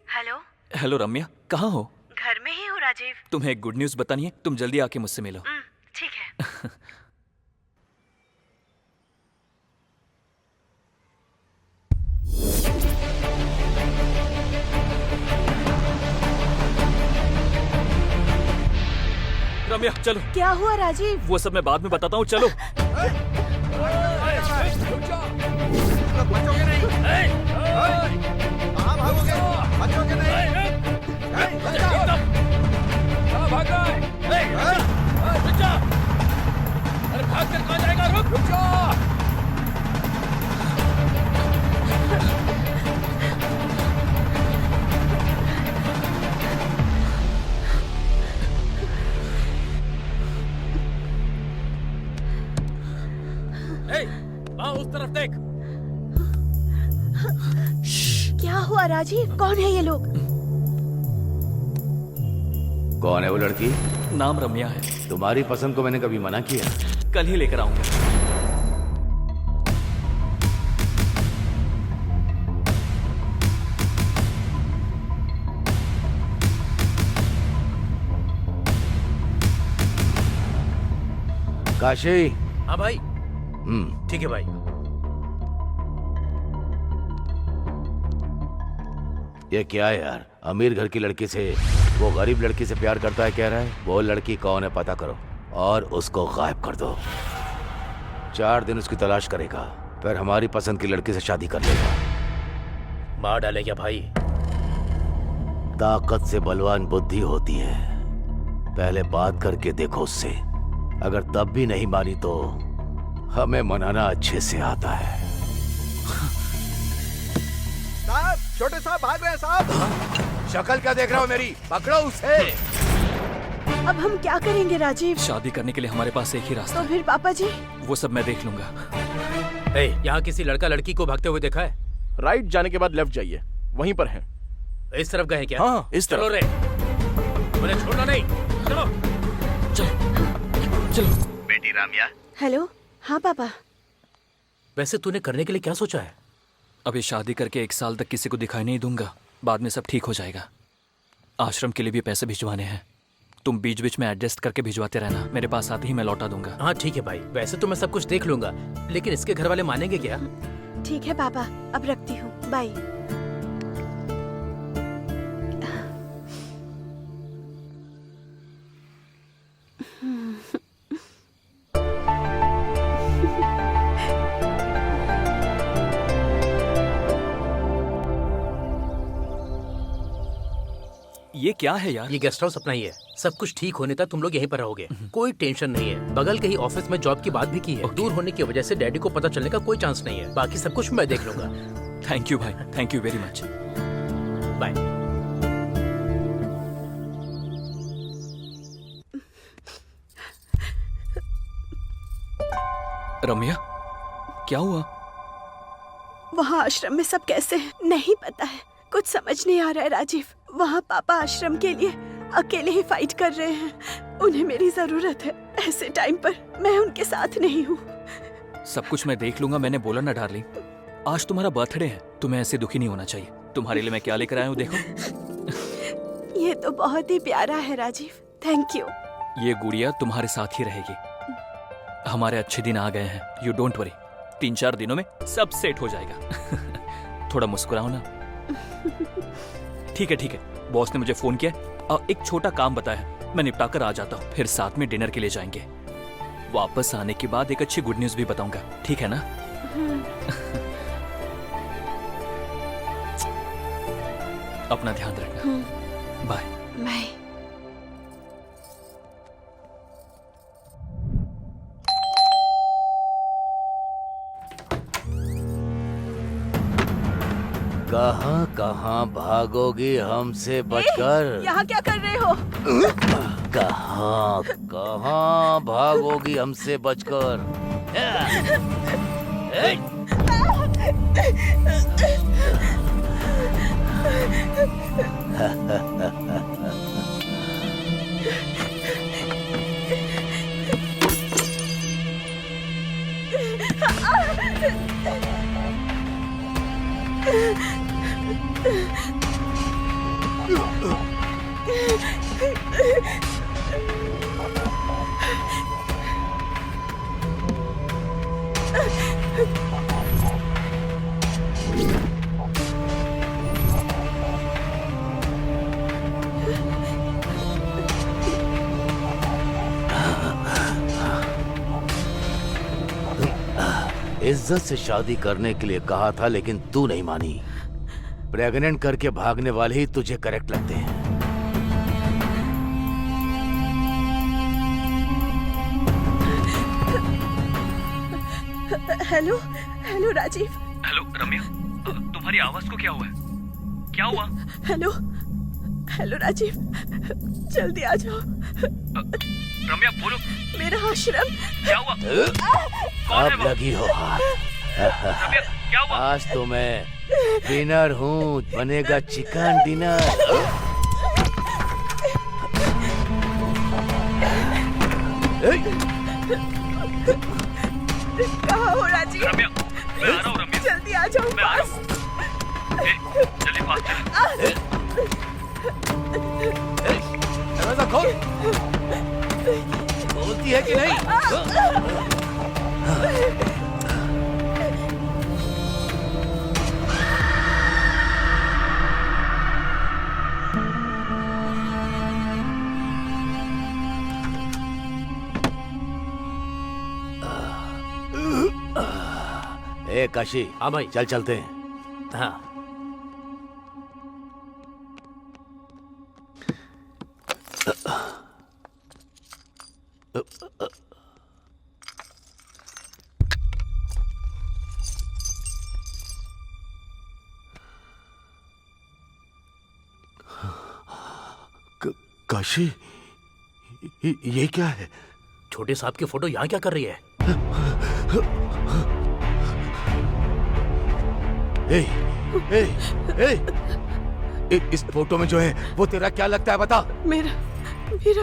Hello. Hello Ramya, कहाँ हो? घर में ही हूँ राजीव। तुम्हें एक गुड न्यूज बतानी है, तुम जल्दी आके मुझसे मिलो। ठीक है। रम्या चलो। क्या हुआ राजीव? वो सब मैं बाद में बताता हूँ, चलो। बचोगे नहीं। कहाँ भागोगे? बचोगे नहीं। भाग रहा है। रुक जा। अरे भाग कर कहाँ जाएगा? रुक जा। उस तरफ देख। क्या हुआ राजीव? कौन है ये लोग? कौन है वो लड़की? नाम रम्या है। तुम्हारी पसंद को मैंने कभी मना किया? कल ही लेकर आऊंगा। काशी। हाँ भाई। ठीक है भाई। ये क्या है यार? अमीर घर की लड़की से वो गरीब लड़की से प्यार करता है कह रहा है। वो लड़की कौन है पता करो और उसको गायब कर दो। 4 दिन उसकी तलाश करेगा, फिर हमारी पसंद की लड़की से शादी कर लेगा। मार डालेगा भाई। ताकत से बलवान बुद्धि होती है। पहले बात करके देखो उससे। अगर तब भी नहीं मानी तो हमें मनाना अच्छे से आता है। साहब, छोटे साहब भाग रहे हैं साहब। शक्ल क्या देख रहा हो मेरी? पकड़ो उसे। अब हम क्या करेंगे राजीव? शादी करने के लिए हमारे पास एक ही रास्ता तो फिर पापा जी? वो सब मैं देख लूंगा। यहाँ किसी लड़का लड़की को भागते हुए देखा है? राइट जाने के बाद लेफ्ट जाइए, वहीं पर है। इस तरफ गए क्या? हाँ, इस तरफ। चलो रे, मुझे छोड़ना नहीं। चलो चलो चलो। बेटी रामिया। हेलो। हाँ पापा। वैसे तूने करने के लिए क्या सोचा है? अभी शादी करके 1 साल तक किसी को दिखाई नहीं दूंगा, बाद में सब ठीक हो जाएगा। आश्रम के लिए भी पैसे भिजवाने हैं, तुम बीच बीच में एडजस्ट करके भिजवाते रहना। मेरे पास आते ही मैं लौटा दूंगा। हाँ ठीक है भाई, वैसे तो मैं सब कुछ देख लूंगा, लेकिन इसके घर वाले मानेंगे क्या? ठीक है पापा, अब रखती हूँ, बाय। ये क्या है यार? ये गेस्ट हाउस अपना ही है। सब कुछ ठीक होने तक तुम लोग यहीं पर रहोगे, कोई टेंशन नहीं है। बगल के ही ऑफिस में जॉब की बात भी की है। दूर होने की वजह से डैडी को पता चलने का कोई चांस नहीं है। बाकी सब कुछ मैं देख लूंगा। थैंक यू भाई, thank you very much. Bye. Ramya, क्या हुआ? वहाँ आश्रम में सब कैसे हैं? नहीं पता है, कुछ समझ नहीं आ रहा है राजीव। वहाँ पापा आश्रम के लिए अकेले ही फाइट कर रहे हैं। उन्हें मेरी जरूरत है। ऐसे टाइम पर मैं उनके साथ नहीं हूँ। सब कुछ मैं देख लूंगा। मैंने बोला ना डार्लिंग, आज तुम्हारा बर्थडे है, तुम्हें ऐसे दुखी नहीं होना चाहिए। तुम्हारे लिए मैं क्या लेकर आया हूँ देखो। ये तो बहुत ही प्यारा है राजीव, थैंक यू। ये गुड़िया तुम्हारे साथ ही रहेगी। हमारे अच्छे दिन आ गए हैं, यू डोंट वरी। 3-4 दिनों में सब सेट हो जाएगा। थोड़ा मुस्कुराओ ना। ठीक है ठीक है, बॉस ने मुझे फोन किया और एक छोटा काम बताया, मैं निपटा कर आ जाता हूँ, फिर साथ में डिनर के लिए जाएंगे। वापस आने के बाद एक अच्छी गुड न्यूज़ भी बताऊंगा, ठीक है ना? अपना ध्यान रखना। बाय। बाय। कहाँ कहाँ भागोगी हमसे बचकर? यहाँ क्या कर रहे हो? कहाँ कहाँ भागोगी हमसे बचकर? इज्जत से शादी करने के लिए कहा था, लेकिन तू नहीं मानी। प्रेग्नेंट करके भागने वाले ही तुझे करेक्ट लगते हैं। Hello hello Rajiv. Hello Ramya, तुम्हारी आवाज को क्या हुआ है? क्या हुआ? हेलो हेलो राजीव, जल्दी आ जाओ। रम्या बोलो, मेरा आश्रम। क्या हुआ? अब लगी हो हाथ। रम्या क्या हुआ? आज तो मैं डिनर हूँ, बनेगा चिकन डिनर। कहाँ हो राजीव? रम्या मैं आ रहा हूँ। रम्या जल्दी आ जाओ मैं आ रहा पास। हूँ। जल्दी पास चल। दरवाजा खोल। बोलती है कि नहीं? ए काशी। हाँ भाई। चल चलते हैं। हाँ। काशी, ये क्या है? छोटे साहब की फोटो यहाँ क्या कर रही है? ए, ए, ए, इस फोटो में जो है वो तेरा क्या लगता है बता? मेरा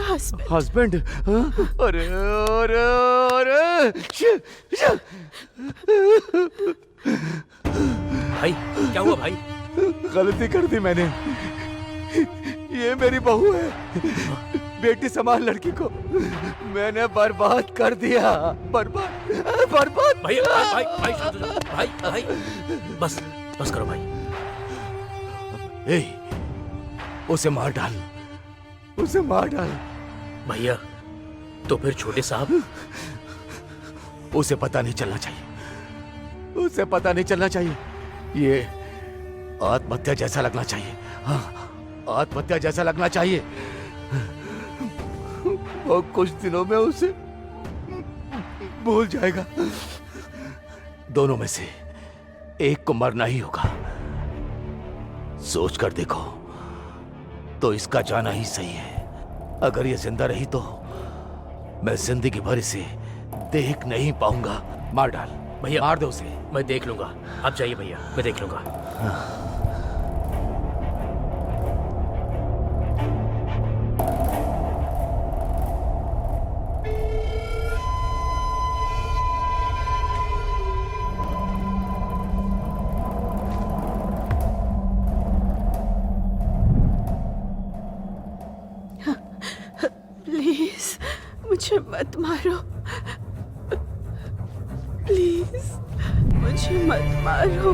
हस्बैंड। हस्बैंड? अरे अरे अरे भाई क्या हुआ भाई? गलती कर दी मैंने। ये मेरी बहू है, बेटी समान लड़की को मैंने बर्बाद कर दिया। बर्बाद बर्बाद। भाई भाई भाई शांत हो जाओ। भाई भाई बस बस करो भाई। ए, उसे मार डाल, उसे मार डाल। भैया तो फिर छोटे साहब? उसे पता नहीं चलना चाहिए, उसे पता नहीं चलना चाहिए। ये आत्महत्या जैसा लगना चाहिए। हाँ, आत्महत्या जैसा लगना चाहिए। और कुछ दिनों में उसे भूल जाएगा। दोनों में से एक को मरना ही होगा। सोच कर देखो तो इसका जाना ही सही है। अगर ये जिंदा रही तो मैं जिंदगी भर इसे देख नहीं पाऊंगा। मार डाल भैया, मार दो उसे। मैं देख लूंगा, आप जाइए भैया, मैं देख लूंगा। प्लीज मुझे मत मारो, प्लीज मुझे मत मारो।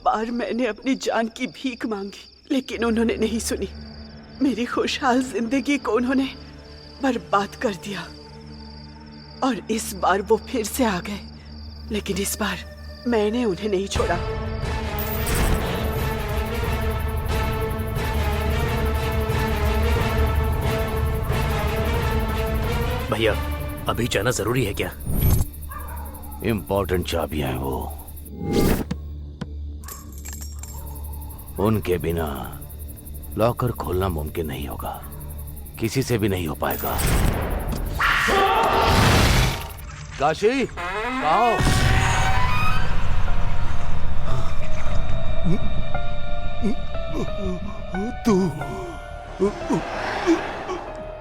बार मैंने अपनी जान की भीख मांगी, लेकिन उन्होंने नहीं सुनी। मेरी खुशहाल जिंदगी को उन्होंने बर्बाद कर दिया। और इस बार वो फिर से आ गए, लेकिन इस बार मैंने उन्हें नहीं छोड़ा। भैया, अभी जाना जरूरी है क्या? इंपॉर्टेंट चाबियां हैं वो, उनके बिना लॉकर खोलना मुमकिन नहीं होगा, किसी से भी नहीं हो पाएगा। काशी, कहाँ हो?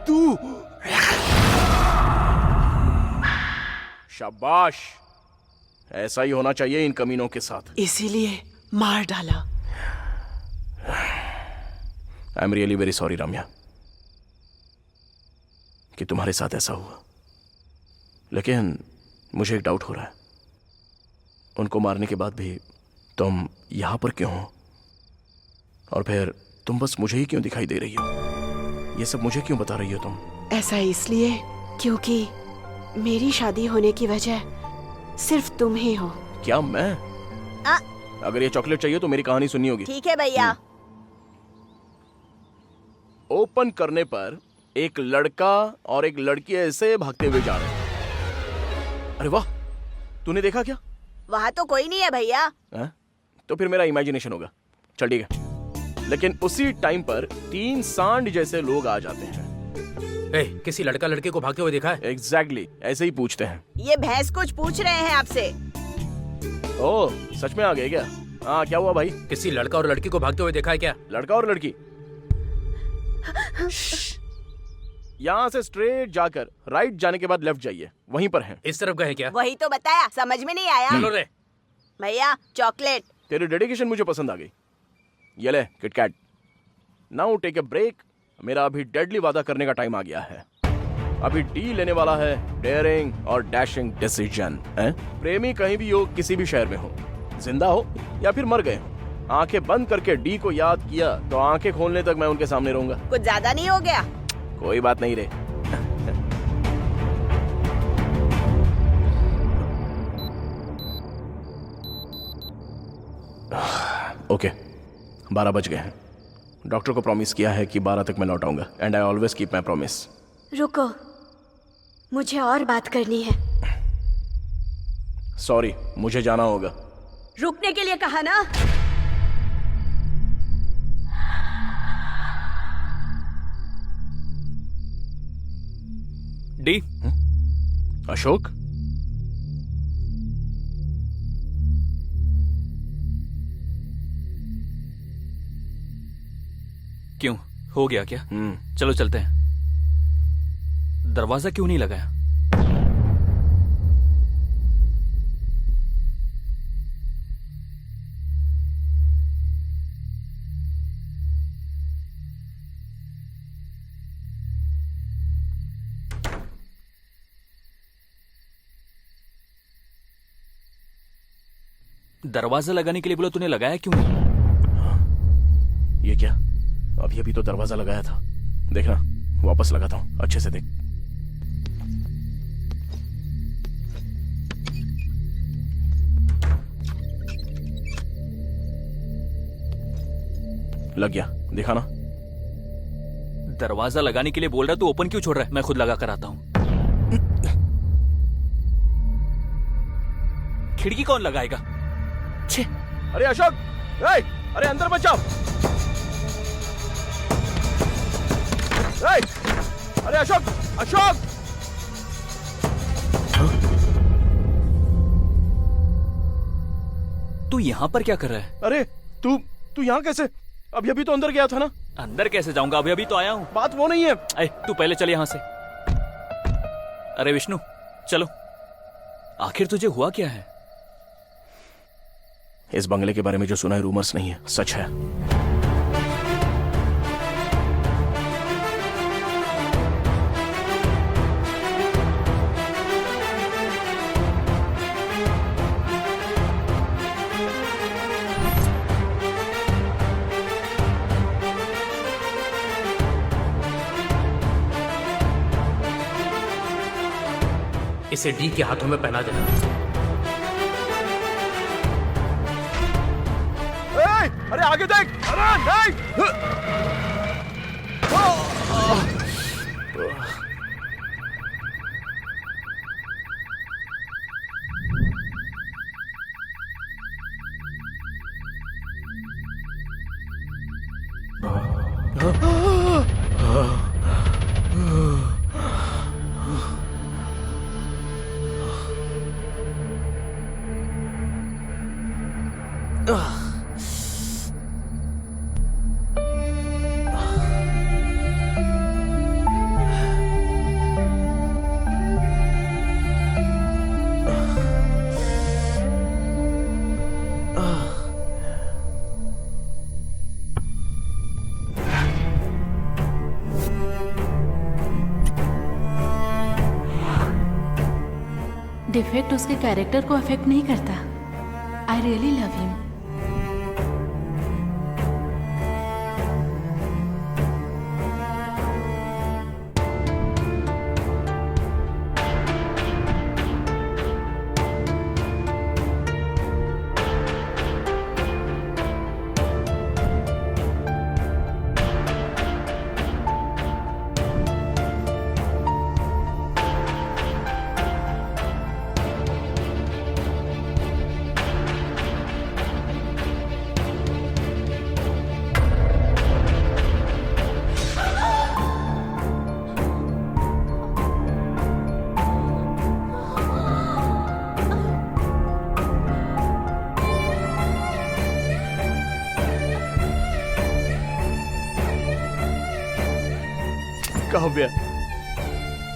तू शाबाश, ऐसा ही होना चाहिए इन कमीनों के साथ। इसीलिए मार डाला। I am really very sorry Ramya कि तुम्हारे साथ ऐसा हुआ, लेकिन मुझे एक डाउट हो रहा है। उनको मारने के बाद भी तुम यहां पर क्यों हो? और फिर तुम बस मुझे ही क्यों दिखाई दे रही हो? ये सब मुझे क्यों बता रही हो तुम? ऐसा इसलिए क्योंकि मेरी शादी होने की वजह सिर्फ तुम ही हो। क्या मैं? अगर ये चॉकलेट चाहिए तो मेरी कहानी सुननी होगी। ठीक है भैया। ओपन करने पर एक लड़का और एक लड़की ऐसे भागते हुए जा रहे हैं। अरे वाह, तूने देखा क्या? वहाँ तो कोई नहीं है भैया। तो फिर मेरा इमेजिनेशन होगा। चल ठीक है, लेकिन उसी टाइम पर 3 सांड जैसे लोग आ जाते हैं। किसी लड़का लड़के को भागते हुए देखा है? एग्जैक्टली, ऐसे ही पूछते हैं। ये भैंस कुछ पूछ रहे हैं आपसे। ओह, सच में आ गए क्या? हाँ, क्या हुआ भाई? किसी लड़का और लड़की को भागते हुए देखा है क्या? लड़का और लड़की? यहाँ से स्ट्रेट जाकर राइट जाने के बाद लेफ्ट जाइए, वहीं पर हैं। इस तरफ गए क्या? वही तो बताया, समझ में नहीं आया। चलो रे। भैया चॉकलेट। तेरी डेडिकेशन मुझे पसंद आ गई। ये ले KitKat. Now take a break. मेरा अभी डेडली वादा करने का टाइम आ गया है। अभी डी लेने वाला है डेयरिंग और डैशिंग डिसीजन। प्रेमी कहीं भी हो, किसी भी शहर में हो, जिंदा हो या फिर मर गए हो, आंखें बंद करके डी को याद किया तो आंखें खोलने तक मैं उनके सामने रहूंगा। कुछ ज्यादा नहीं हो गया? कोई बात नहीं रे। ओके, 12 बज गए हैं। डॉक्टर को प्रॉमिस किया है कि 12 तक मैं लौट आऊंगा, and I always keep my promise. रुको, मुझे और बात करनी है। सॉरी, मुझे जाना होगा। रुकने के लिए कहा ना। डी। अशोक, क्यों, हो गया क्या? चलो चलते हैं। दरवाजा क्यों नहीं लगाया? दरवाजा लगाने के लिए बोला, तूने लगाया क्यों नहीं? ये क्या? अभी अभी तो दरवाजा लगाया था। देखना, वापस लगाता हूं, अच्छे से देख। लग गया, देखा ना? दरवाजा लगाने के लिए बोल रहा है, तू ओपन क्यों छोड़ रहा है? मैं खुद लगा कर आता हूं। खिड़की कौन लगाएगा? छे। अरे अशोक, अरे अंदर मत जाओ। अरे अशोक, अशोक! तू यहां पर क्या कर रहा है? अरे तू यहां कैसे? अभी अभी तो अंदर गया था ना। अंदर कैसे जाऊंगा? अभी अभी तो आया हूं। बात वो नहीं है। तू पहले चल यहां से। अरे विष्णु, चलो। आखिर तुझे हुआ क्या है? इस बंगले के बारे में जो सुना है रूमर्स नहीं है, सच है। इसे डी के हाथों में पहना देना। अरे आगे देख, अरे देख। डिफेक्ट उसके कैरेक्टर को अफेक्ट नहीं करता। I really love him. Kavya,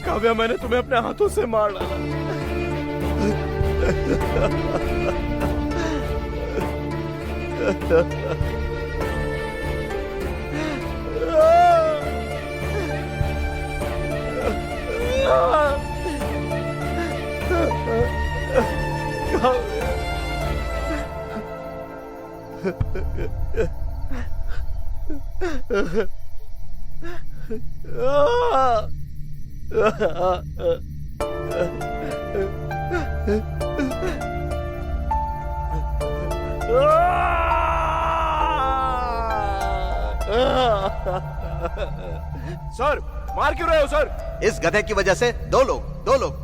Kavya, मैंने तुम्हें अपने हाथों से मार डाला। सर, मार क्यों रहे हो सर? इस गधे की वजह से दो लोग।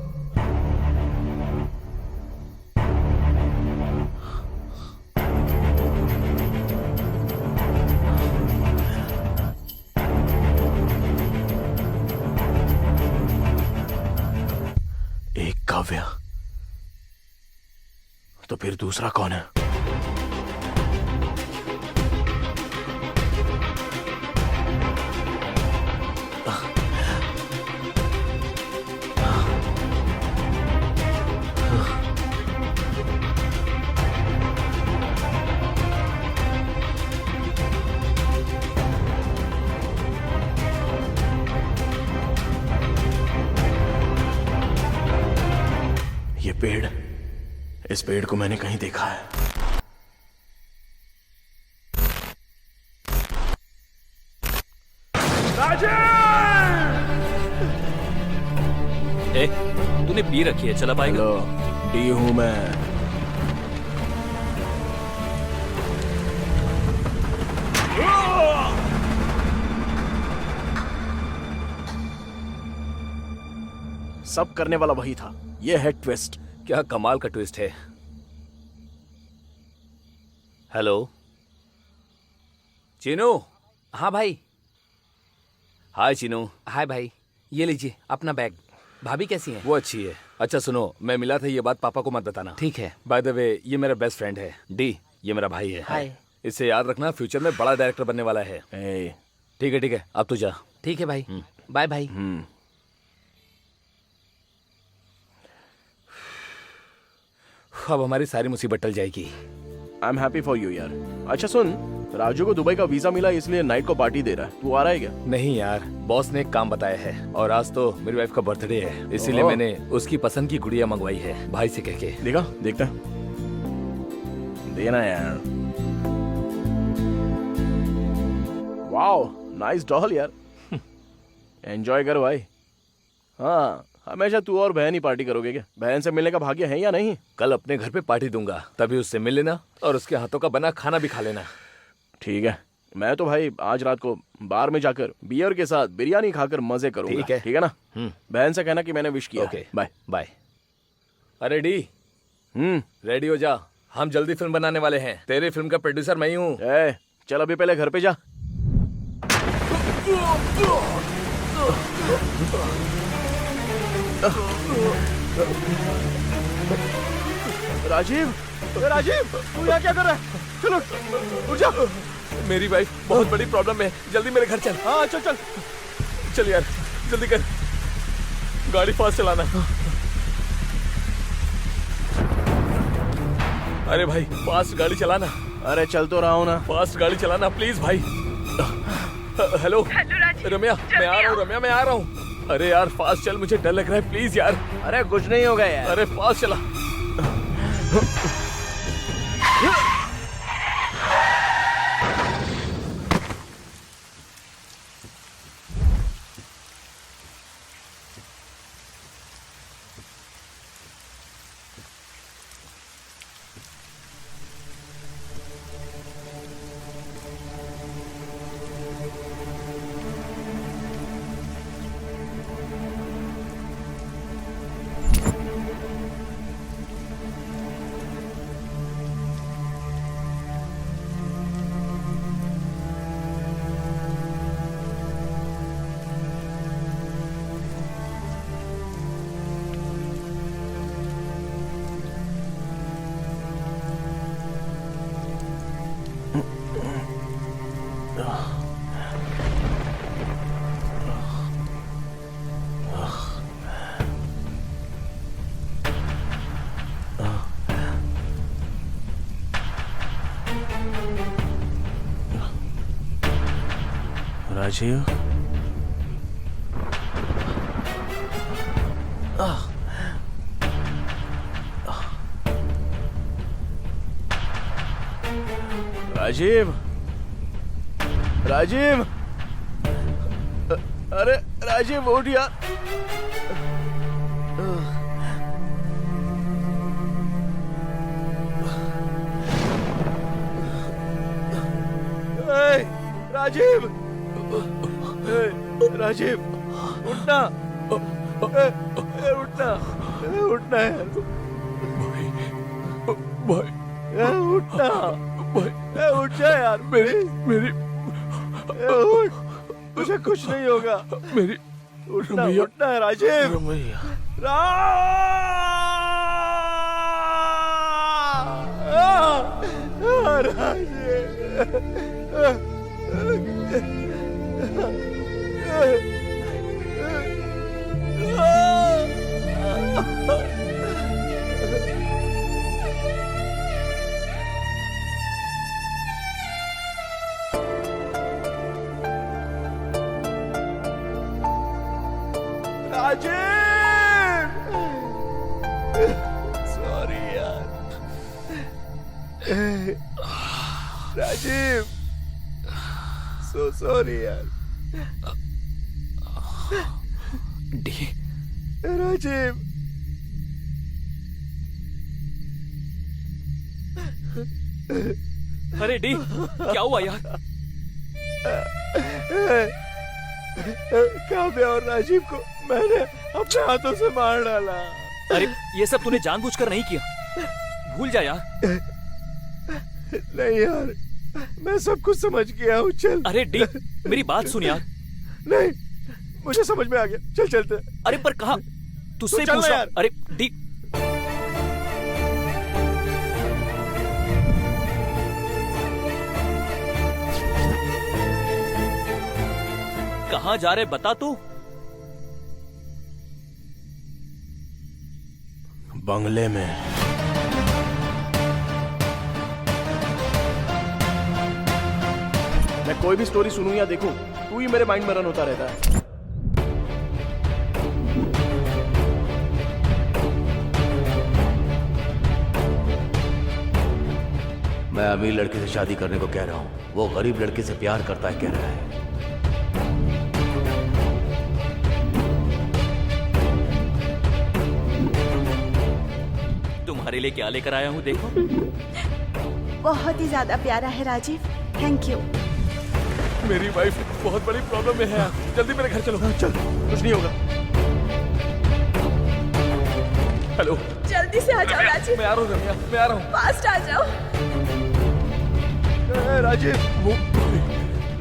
एक काव्या, तो फिर दूसरा कौन है? ये पेड़, इस पेड़ को मैंने कहीं देखा है। ए, तूने पी रखी है, चला पाएगा? हेलो, डी हूं मैं। सब करने वाला वही था। ये है ट्विस्ट। क्या कमाल का ट्विस्ट है। हेलो चीनू। हाँ भाई। हाय चीनू। हाय भाई, ये लीजिए अपना बैग। भाभी कैसी हैं? वो अच्छी है। अच्छा सुनो, मैं मिला था, ये बात पापा को मत बताना। ठीक है। बाय द वे, ये मेरा बेस्ट फ्रेंड है डी। ये मेरा भाई है। हाय। इसे याद रखना, फ्यूचर में बड़ा डायरेक्टर बनने वाला है। ठीक है, अब तू जा। ठीक है भाई, बाय भाई। अब हमारी सारी मुसीबत टल जाएगी। I am happy for you यार। अच्छा सुन, राजू को दुबई का वीजा मिला, इसलिए नाइट को पार्टी दे रहा है। तू आ रहा है क्या? नहीं यार, बॉस ने एक काम बताया है और आज तो मेरी वाइफ का बर्थडे है, इसीलिए ओह। मैंने उसकी पसंद की गुड़िया मंगवाई है भाई से कह के। देखता है। देना यार। वाओ, नाइस डॉल यार। एंजॉय कर भाई। हाँ, हमेशा तू और बहन ही पार्टी करोगे क्या? बहन से मिलने का भाग्य है या नहीं? कल अपने घर पे पार्टी दूंगा, तभी उससे मिल लेना और उसके हाथों का बना खाना भी खा लेना। ठीक है, मैं तो भाई आज रात को बार में जाकर बियर के साथ बिरयानी खाकर मजे करूंगा। ठीक है ना? बहन से कहना कि मैंने विश किया। Okay, bye bye. अरे डी, रेडी हो जा, हम जल्दी फिल्म बनाने वाले हैं। तेरी फिल्म का प्रोड्यूसर मैं ही हूँ। चल अभी पहले घर पे जा। राजीव, राजीव, तू यहाँ क्या कर रहा है? चलो उठ जा। मेरी वाइफ बहुत बड़ी प्रॉब्लम है, जल्दी मेरे घर चल। हाँ चल चल चल यार, जल्दी कर, गाड़ी फास्ट चलाना। अरे भाई फास्ट गाड़ी चलाना। अरे चल तो रहा हूँ ना। फास्ट गाड़ी चलाना प्लीज भाई। हेलो रम्या, मैं आ रहा हूँ। रम्या मैं आ रहा हूँ। अरे यार फास्ट चल, मुझे डर लग रहा है, प्लीज यार। अरे कुछ नहीं होगा यार। अरे फास्ट चला। राजीव, राजीव, राजीव, अरे राजीव उठ यार। राजीव, राजीव उठना, उठना, उठना यार। भाई उठना, उठ जा यार। मेरी उठ, तुझे कुछ नहीं होगा। मेरी उठना, उठना है राजीव। सॉरी यार राजीव, सो सॉरी यार। डी, राजीव, अरे डी क्या हुआ यार? काव्य और राजीव को मैंने अपने हाथों से मार डाला। अरे ये सब तूने जानबूझकर नहीं किया, भूल जा यार। नहीं यार, मैं सब कुछ समझ गया हूँ। चल। अरे डी मेरी बात सुन यार। नहीं, मुझे समझ में आ गया, चल चलते। अरे पर कहा, तुझसे चल पूछ रहा। यार। अरे डी, कहाँ जा रहे बता तू? बंगले में। मैं कोई भी स्टोरी सुनूं या देखूं, तू ही मेरे माइंड में रन होता रहता है। मैं अमीर लड़के से शादी करने को कह रहा हूँ, वो गरीब लड़के से प्यार करता है कह रहा है। तुम्हारे लिए क्या लेकर आया हूँ देखो। बहुत ही ज्यादा प्यारा है राजीव, थैंक यू। मेरी वाइफ बहुत बड़ी प्रॉब्लम में है यार, जल्दी मेरे घर चलो। चल, कुछ नहीं होगा। हेलो, जल्दी से आ जाओ राजीव। मैं आ रहा हूँ रम्या, मैं आ रहा हूँ। फास्ट आ जाओ। राजीव,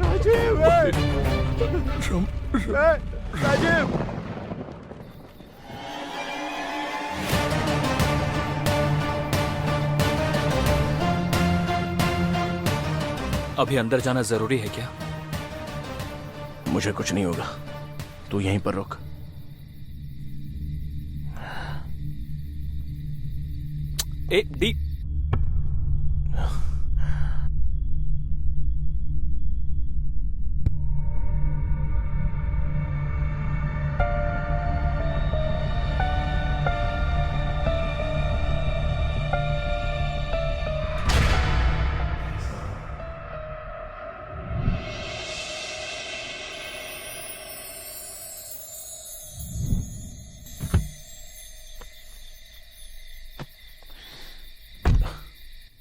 राजीव, राजीव। अभी अंदर जाना जरूरी है क्या? मुझे कुछ नहीं होगा, तू यहीं पर रुक। ए डी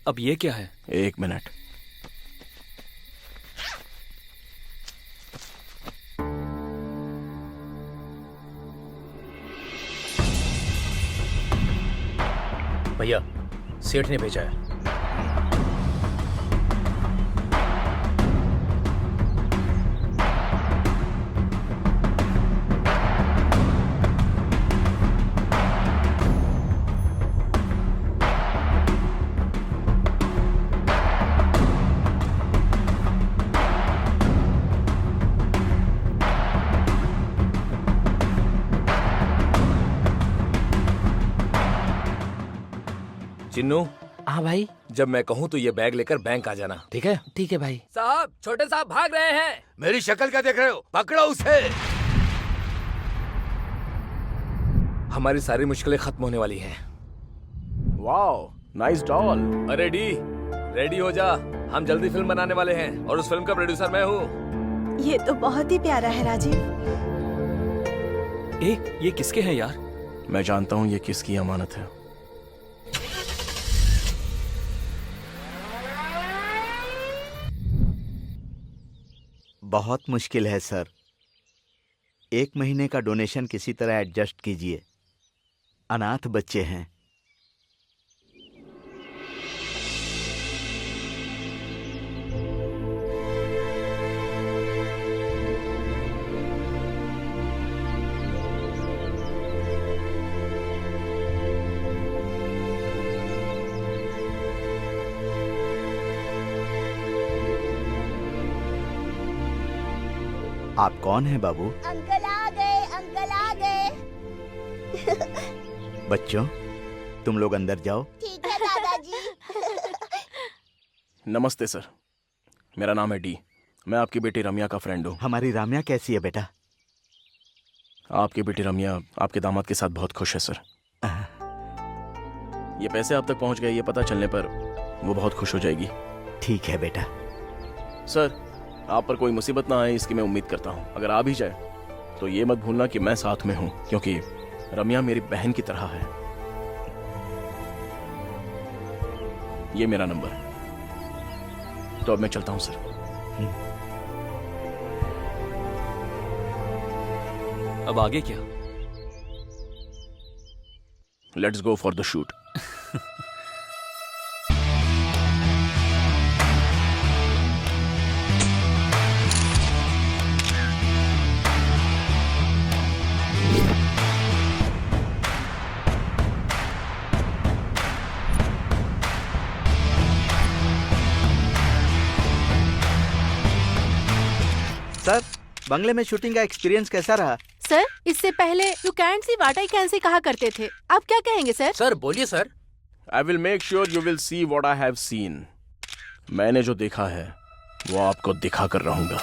अब ये क्या है? 1 मिनट। भैया, सेठ ने भेजा है। चिन्नू, हाँ भाई। जब मैं कहूँ तो ये बैग लेकर बैंक आ जाना, ठीक है? ठीक है भाई। साहब, छोटे साहब भाग रहे हैं। मेरी शक्ल क्या देख रहे हो? पकड़ो उसे। हमारी सारी मुश्किलें खत्म होने वाली हैं। Wow, nice doll. अरे डी, रेडी हो जा, हम जल्दी फिल्म बनाने वाले हैं और उस फिल्म का प्रोड्यूसर मैं हूँ। ये तो बहुत ही प्यारा है राजीव। ये किसके हैं यार? मैं जानता हूँ ये किसकी अमानत है। बहुत मुश्किल है सर। 1 महीने का डोनेशन किसी तरह एडजस्ट कीजिए, अनाथ बच्चे हैं। आप कौन हैं बाबू? अंकल आ गए, अंकल आ गए। बच्चों, तुम लोग अंदर जाओ। ठीक है दादाजी। नमस्ते सर, मेरा नाम है डी। मैं आपकी बेटी रम्या का फ्रेंड हूँ। हमारी राम्या कैसी है बेटा? आपकी बेटी रम्या आपके दामाद के साथ बहुत खुश है सर। ये पैसे आप तक पहुंच गए, ये पता चलने पर वो बहुत खुश हो जाएगी। ठीक है बेटा। सर, आप पर कोई मुसीबत ना आए इसकी मैं उम्मीद करता हूँ। अगर आ भी जाए तो ये मत भूलना कि मैं साथ में हूँ, क्योंकि रम्या मेरी बहन की तरह है। ये मेरा नंबर है। तो अब मैं चलता हूँ सर। अब आगे क्या? Let's go for the shoot. Sir, बंगले में शूटिंग का एक्सपीरियंस कैसा रहा? सर, इससे पहले you can see what I can see कहा करते थे, आप क्या कहेंगे सर? सर बोलिए sir. I will make sure you will see what I have scene. मैंने जो देखा है वो आपको दिखा कर रहूंगा।